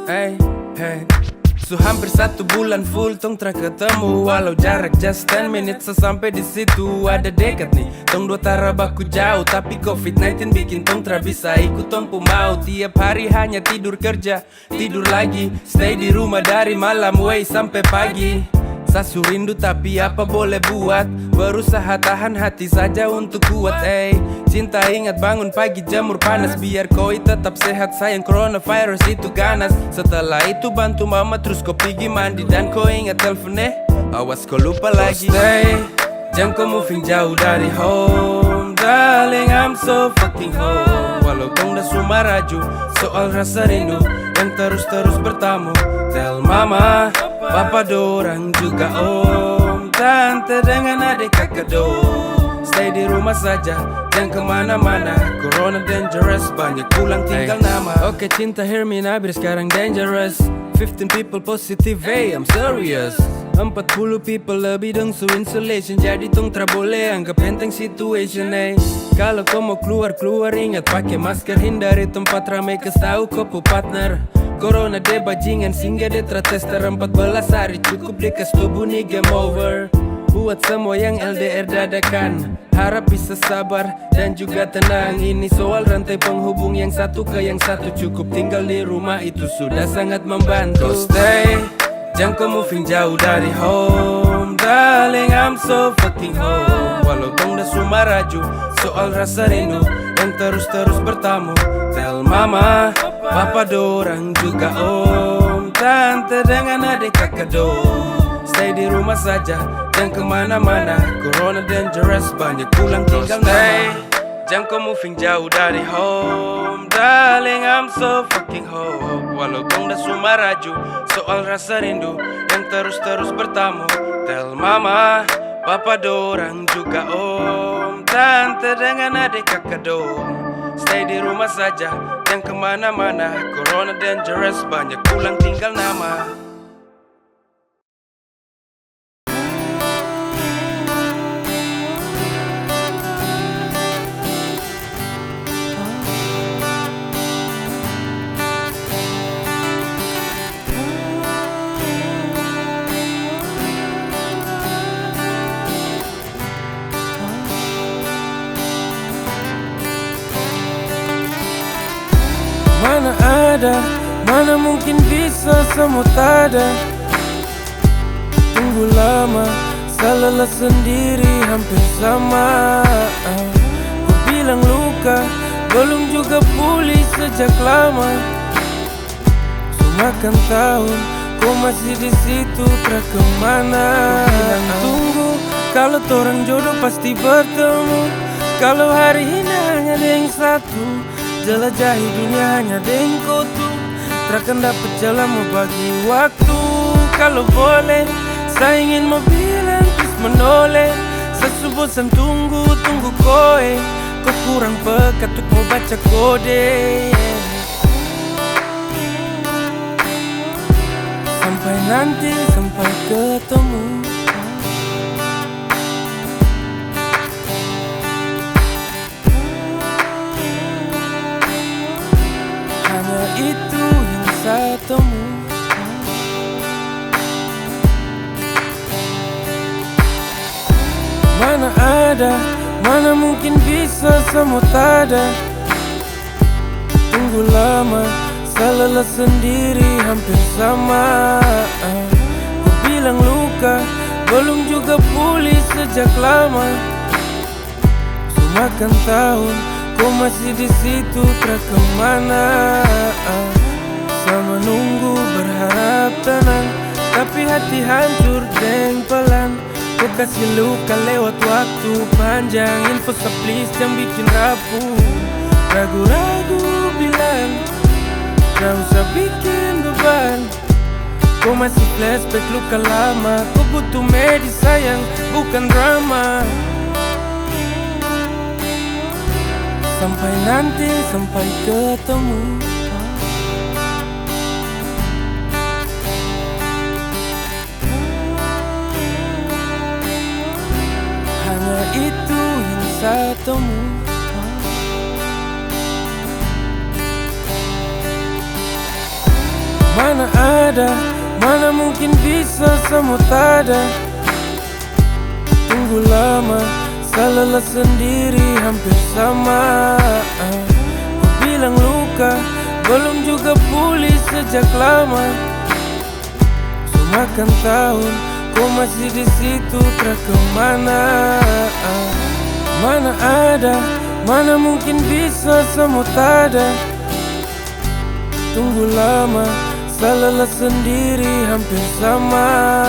Hey, hey. So hampir 1 bulan full tong tra ketemu. Walau jarak just 10 minutes sampai di situ. Ada dekat nih, tong dua tara baku jauh. Tapi COVID-19 bikin tong tra bisa ikut tong pu mau. Tiap hari hanya tidur kerja, tidur lagi. Stay di rumah dari malam way sampai pagi. Sasu rindu tapi apa boleh buat. Berusaha tahan hati saja untuk kuat. Cinta ingat bangun pagi jamur panas. Biar koi tetap sehat sayang, coronavirus itu ganas. Setelah itu bantu mama terus kau pergi mandi. Dan kau ingat teleponnya, awas kau lupa lagi. Stay, jangan kau moving jauh dari home. Darling I'm so fucking home. Walau tong dah semua raju soal rasa rindu yang terus-terus bertamu. Tell mama, papa dorang juga om, tante dengan adik kakak dong. Stay di rumah saja, jangan kemana-mana. Corona dangerous, banyak pulang tinggal nama. Oke cinta hear me nabir sekarang dangerous. 15 people positive, hey I'm serious. 40 people lebih dong so insulation. Jadi tong tra boleh anggap enteng situation. Kalau kau mau keluar ingat pakai masker. Hindari tempat ramai, kasih tahu kau pu partner. Corona de bajingan singgah de tester 14 hari cukup de kas tubuh nih game over. Buat semua yang LDR dadakan, harap bisa sabar dan juga tenang. Ini soal rantai penghubung yang satu ke yang satu. Cukup tinggal di rumah itu sudah sangat membantu. So stay, jangan kau moving jauh dari home. Darling, I'm so fucking home. Walau tong dah semua raju, soal rasa rindu yang terus-terus bertamu. Tell mama, papa dorang juga om, tante dengan adik kakak dong. Stay di rumah saja, jangan kemana-mana. Corona dangerous, banyak pulang tinggal nama. Jangan kau moving jauh dari home. Darling, I'm so fucking home. Walau tong dah semua raju, soal rasa rindu yang terus-terus bertamu. Tell mama, papa dorang juga om, tante dengan adik kakak dong. Stay di rumah saja, jangan kemana-mana. Corona dangerous, banyak pulang tinggal nama. Mana ada, mana mungkin bisa semua tak ada. Tunggu lama, salah sendiri hampir sama. Ku bilang luka, belum juga pulih sejak lama. Semakan tahun, kau masih di situ tak kemana. Ku bilang tunggu, kalau torang jodoh pasti bertemu. Kalau hari ini hanya ada yang satu, jelajahi dunia hanya dengan kau tuh. Takkan dapat jalan mau bagi waktu. Kalau boleh, saya ingin mau bilang please menoleh. Saya bosan tunggu koe. Kau kurang peka untuk mau baca kode. Sampai nanti, sampai ketemu. Itu yang saya temu. Mana ada, mana mungkin bisa semua tak ada. Tunggu lama, salah sendiri hampir sama. Ku bilang luka, belum juga pulih sejak lama. Semakan tahun, kau masih di situ tak kemana. Sama nunggu berharap tenang, tapi hati hancur dan pelan. Kau kasih luka lewat waktu panjang. Info please jangan bikin rapuh. Ragu-ragu bilang, gak usah bikin beban. Kau masih flashback luka lama. Kau butuh medis sayang, bukan drama. Sampai nanti, sampai ketemu. Hanya itu yang saya temu. Mana ada, mana mungkin bisa semua tak ada. Tunggu lama, salah sendiri hampir sama. Ku bilang luka, belum juga pulih sejak lama. Semakan tahun, kau masih di situ tak kemana. Mana ada, mana mungkin bisa semua tak ada. Tunggu lama, salah sendiri hampir sama.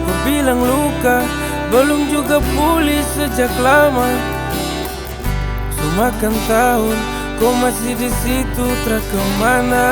Ku bilang luka, belum juga pulih sejak lama. Semakan tahun, kau masih di situ tak kemana.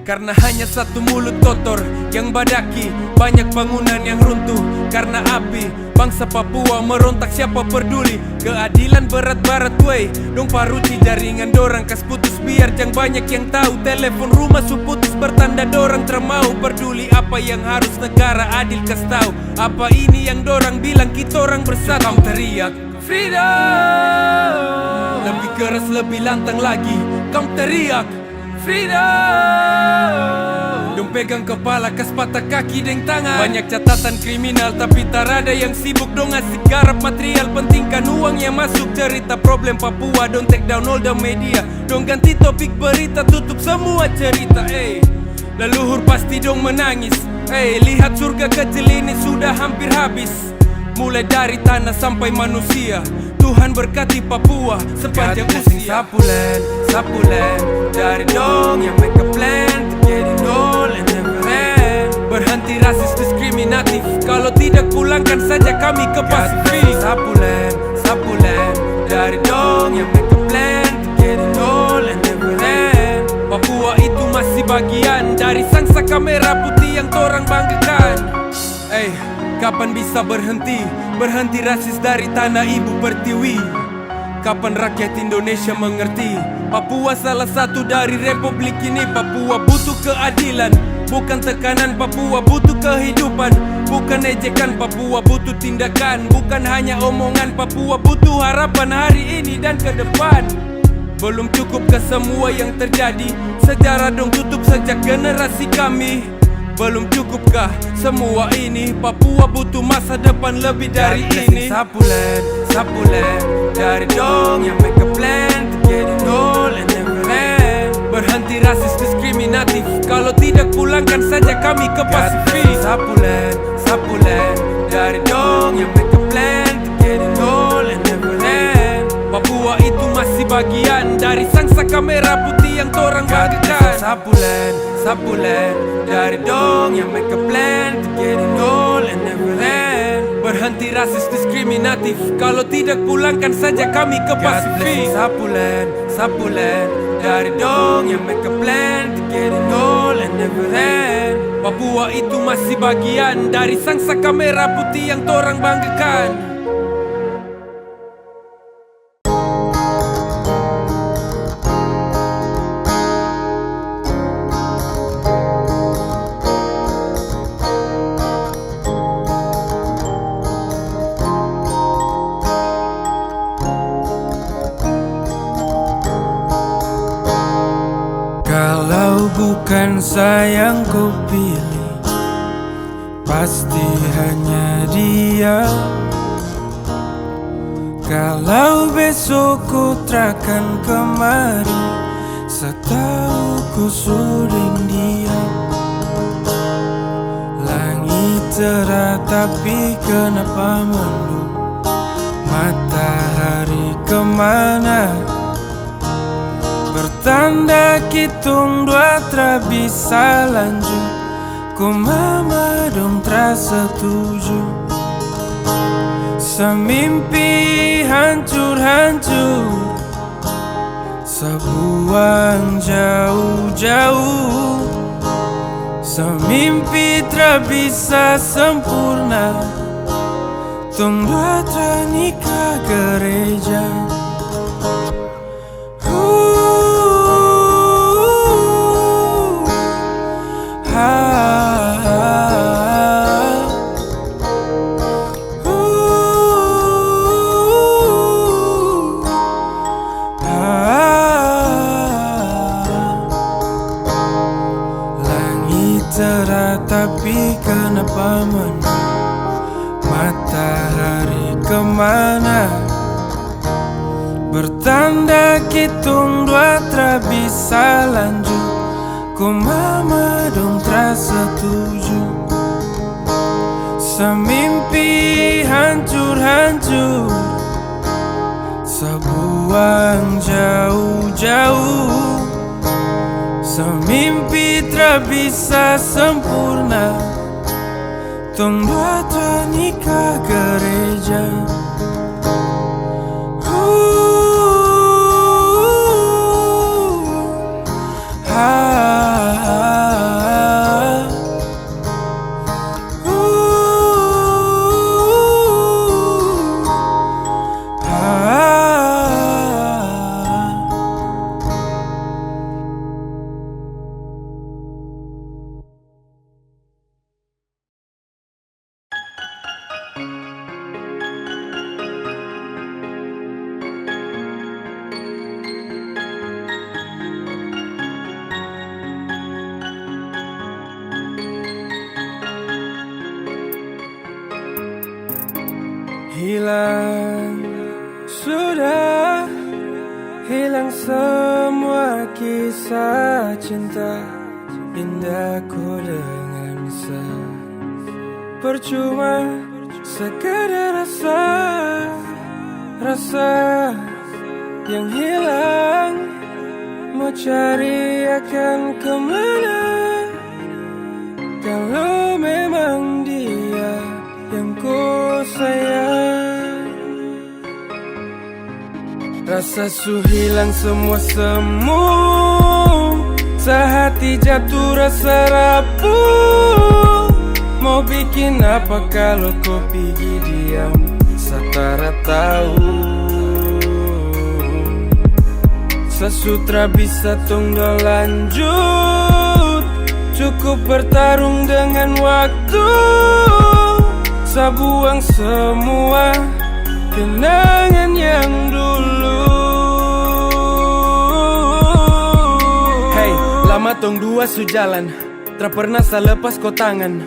Karena hanya satu mulut kotor yang badaki, banyak bangunan yang runtuh karena api. Bangsa Papua merontak, siapa peduli? Keadilan berat-berat wey, dong paruti jaringan dorang kas putus biar jang banyak yang tahu. Telepon rumah su putus bertanda dorang termau peduli. Apa yang harus negara adil kas tahu? Apa ini yang dorang bilang kita orang bersatu? Kamu teriak freedom, lebih keras lebih lantang lagi. Kamu teriak freedom, dong pegang kepala kas patah kaki deng tangan. Banyak catatan kriminal tapi tak ada yang sibuk dong asik garap material. Pentingkan uang yang masuk, cerita problem Papua dong take down all the media. Dong ganti topik berita, tutup semua cerita. Leluhur pasti dong menangis. Lihat surga kecil ini sudah hampir habis. Mulai dari tanah sampai manusia, Tuhan berkati Papua sepanjang usia. Sapulen, dari dong yang make a plan to get it all and never end. Berhenti rasis diskriminatif, kalau tidak pulangkan saja kami ke Pasifik. Sapulen, dari dong yang make a plan to get it all and never end. Papua itu masih bagian dari sang saka merah putih yang torang banggakan. Kapan bisa berhenti? Berhenti rasis dari tanah ibu pertiwi. Kapan rakyat Indonesia mengerti? Papua salah satu dari republik ini. Papua butuh keadilan, bukan tekanan. Papua butuh kehidupan, bukan ejekan. Papua butuh tindakan, bukan hanya omongan. Papua butuh harapan hari ini dan ke depan. Belum cukup ke semua yang terjadi? Sejarah dong tutup sejak generasi kami. Belum cukupkah semua ini? Papua butuh masa depan lebih dari ini. Sapulen, dari dong yang make a plan to get it all and never end. Berhenti rasis diskriminatif, kalau tidak pulangkan saja kami ke Pasifik. Sapulen, dari dong yang make a plan to get it all and never end. Papua itu masih bagian dari sang saka merah putih yang torang banggakan. Sapulen, dari dong yang make a plan to get it all and never end. Berhenti rasis diskriminatif, kalau tidak pulangkan saja kami ke Pasifik. Sapulen, dari dong yang make a plan to get it all and never end. Papua itu masih bagian dari sang saka merah putih yang torang banggakan. Bukan sayang ku pilih, pasti hanya dia. Kalau besok ku takkan kemari, setahu ku sudah dia. Langit cerah tapi kenapa mendung? Matahari kemana? Bertanda kitung dua tra bisa lanjut. Ku mama dong tra setuju. Semimpi hancur-hancur, sebuang jauh-jauh. Semimpi tra bisa sempurna, tong dua tra nikah gereja. Cerah tapi kenapa mendung? Matahari kemana? Bertanda kitung dua tra bisa lanjut. Ku mama dong tra setuju. Semimpi hancur-hancur, sebuang jauh-jauh. Semimpi tra bisa sempurna, tong dua tra nikah gereja. Ha, ha, ha. hilang, sudah hilang semua kisah cinta indahku denganmu. Percuma sekadar rasa yang hilang. Mau cari akan kemana kalau memang dia yang ku sayang. Rasa su hilang semua semu, sehati jatuh rasa rapuh. Mau bikin apa kalau kau pergi diam, satara tahu. Sesutra bisa tunggu lanjut, cukup bertarung dengan waktu. Sabuang semua kenangan yang dulu. Hey, lama tong dua su jalan, tak pernah sa lepas kau tangan.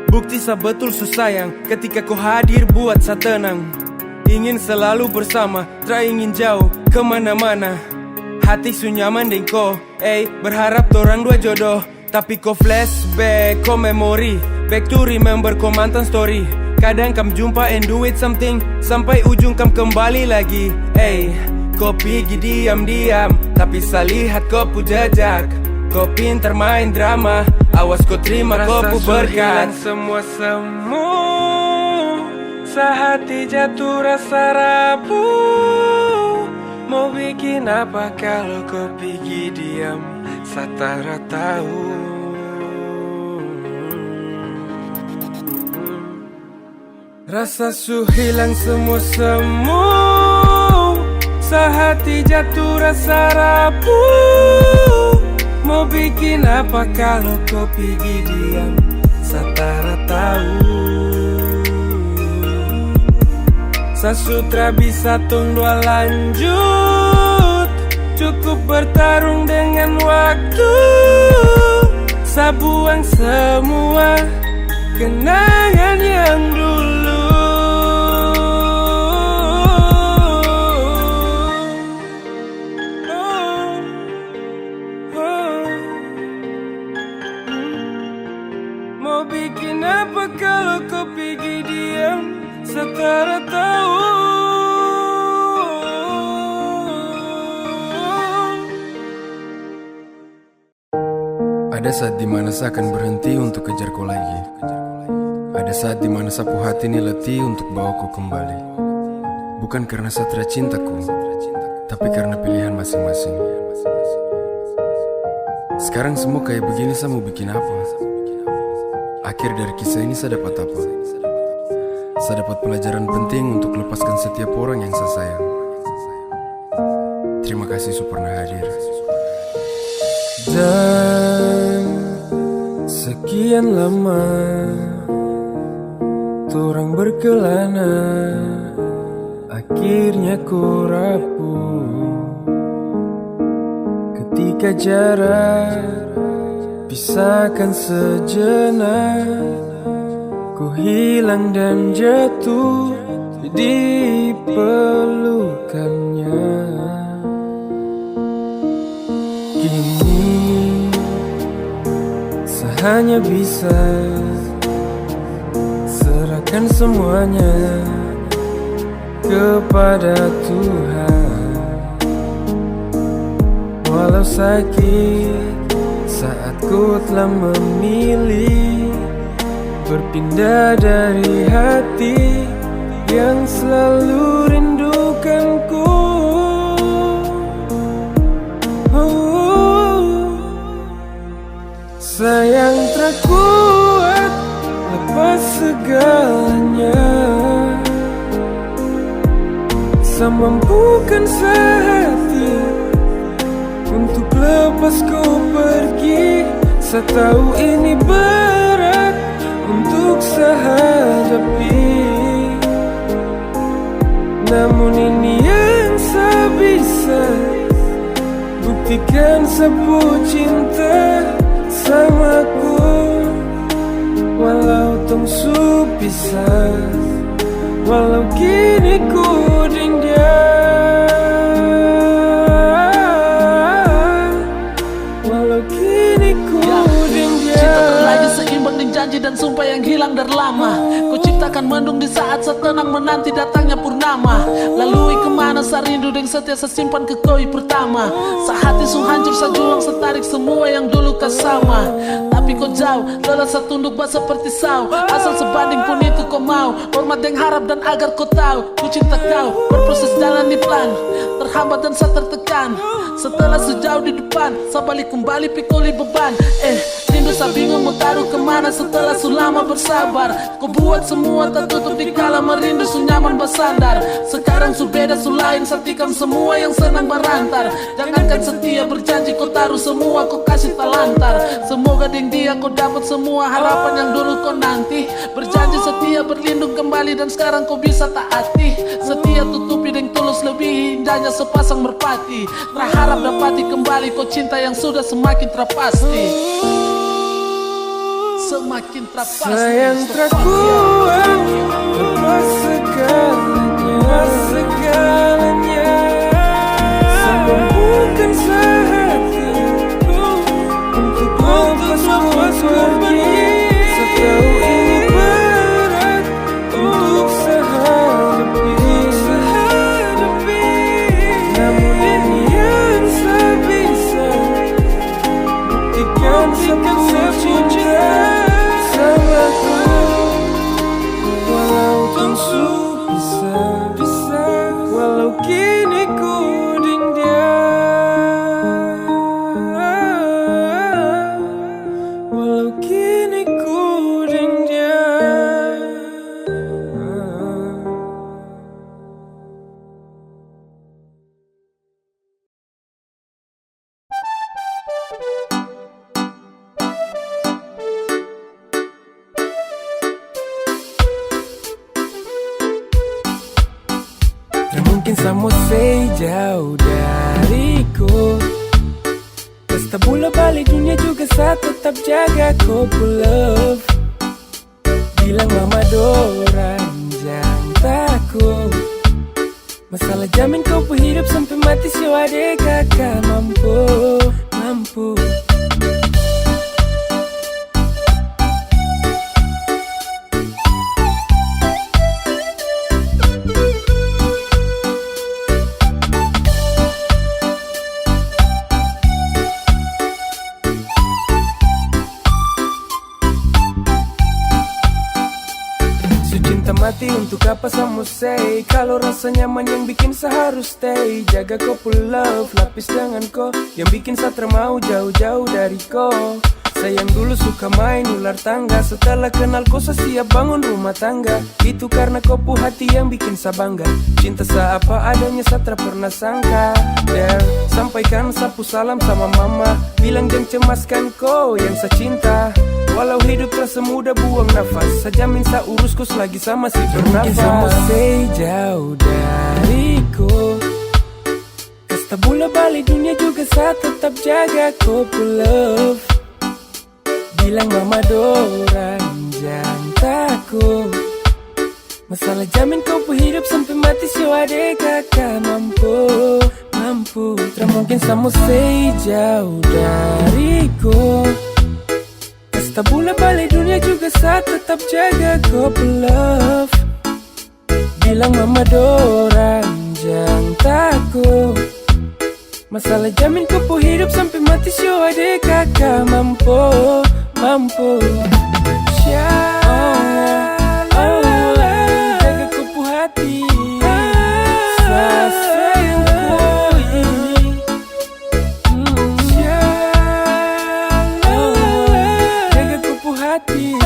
Bukti sa betul su sayang, ketika kau hadir buat sa tenang. Ingin selalu bersama, tak ingin jauh kemana-mana. Hati su nyaman deng ko, berharap torang dua jodoh. Tapi ko flashback, ko memori, back to remember ko mantan story. Kadang kam jumpa and do it something, sampai ujung kam kembali lagi. Ko pergi diam-diam, tapi sa lihat ko pu jejak. Ko pintar main drama, awas ko terima ko pu berkat. Semua semu, sehati jatuh rasa rapuh. Mau bikin apa kalau kau pergi diam, satara tahu. Rasa su hilang semua semu, sehati jatuh rasa rapuh. Mau bikin apa kalau kau pergi diam, satara tahu. Sasutra bisa tunggu lanjut, cukup bertarung dengan waktu. Sabuang semua kenangan yang dulu. Mau bikin apa kalau kau pergi diam, setara tahu. Ada saat dimana saya akan berhenti untuk kejar kau lagi. Ada saat dimana sapu hati ini letih untuk bawa kau kembali. Bukan karena saya tidak cintaku, tapi karena pilihan masing-masing. Sekarang semua kayak begini, saya mau bikin apa? Akhir dari kisah ini saya dapat apa? Saya dapat pelajaran penting untuk lepaskan setiap orang yang saya sayang. Terima kasih su pernah hadir. Dan sekian lama torang berkelana, akhirnya ku rapuh. Ketika jarak pisahkan sejenak, ku hilang dan jatuh di pelukannya. Kini saya hanya bisa serahkan semuanya kepada Tuhan. Walau sakit saat ku telah memilih berpindah dari hati yang selalu rindukanku. Sayang terkuat lepas segalanya, semampukan sehati untuk lepas kau pergi. Saya tahu ini berat untuk saya hadapi, namun ini yang saya bisa buktikan. Sapu cinta samaku walau tong su pisah, walau kini ku dia. Walau kini ku dia. Cinta terlaju seimbang dengan janji dan sumpah yang hilang dari lama. Kau ciptakan mendung di saat setenang menanti datangnya purnama. Lalui kemana sa rindu dengan setia sesimpan ke koi pertama. Sehati su hancur sa julang setarik semua yang dulu kau sama. Tapi kau jauh, lelah sa tunduk bah seperti sau. Asal sebanding pun itu kau mau. Hormat yang harap dan agar kau tahu ku cinta kau, berproses jalan di plan. Terhambat dan sa tertekan. Setelah sejauh di depan, sa balik kembali pikuli beban. Rindu sa bingung mau taruh kemana setelah su lama bersabar. Kau buat semua tertutup di kala merindu su nyaman bersandar. Sekarang su beda su lain, sa tikam semua yang senang berantar. Jangankan setia berjanji kau taruh semua kau kasih talantar. Semoga dengan dia kau dapat semua harapan yang dulu kau nanti. Berjanji setia berlindung kembali dan sekarang kau bisa taati. Setia tutupi dengan tulus lebih indahnya sepasang merpati. Terharap dapati kembali kau cinta yang sudah semakin terpasti. Semakin terpasti. Sayang terkuat lepas segalanya. Sama bukan sehatiku untuk lepas pergi. Setahu ini berat untuk sehadapi. Namun ini yang sebisa buktikan semua cinta samaku. Walau tungsu bisa, walau kini ku dia. Walau kini ku dia. Mungkin sama say jauh dariku. Pesta bola balik dunia juga saat tetap jaga kau pull love. Bilang mama Dora jangan takut. Masalah jamin kau hidup sampai mati si adek kakak mampu. Mati untuk apa sama say. Kalau rasa nyaman yang bikin seharus stay. Jaga kau pull love, lapis dengan kau yang bikin saya termau jauh-jauh dari kau. Sayang dulu suka main ular tangga. Setelah kenal kau saya siap bangun rumah tangga. Itu karena kau pu hati yang bikin saya bangga. Cinta saya apa adanya saya tak pernah sangka. Sampaikan sapu salam sama mama. Bilang jangan cemaskan kau yang saya cinta. Walau hidup terasa mudah buang nafas, saya jamin saya urus kau selagi sama si bernafas. Sama say jauh dariku. Pesta bola balik dunia juga saya tetap jaga kau pull love. Bilang mama Dora jangan takut. Masalah jamin kau hidup sampai mati si adek kakak mampu. Tak mungkin sama say jauh dariku. Pesta bola balik dunia juga saya tetap jaga kau pull love. Bilang mama Dora jangan takut. Masalah jamin kau hidup sampai mati si adek kakak mampu. Jaga kau pu hati. Jaga kau pu hati.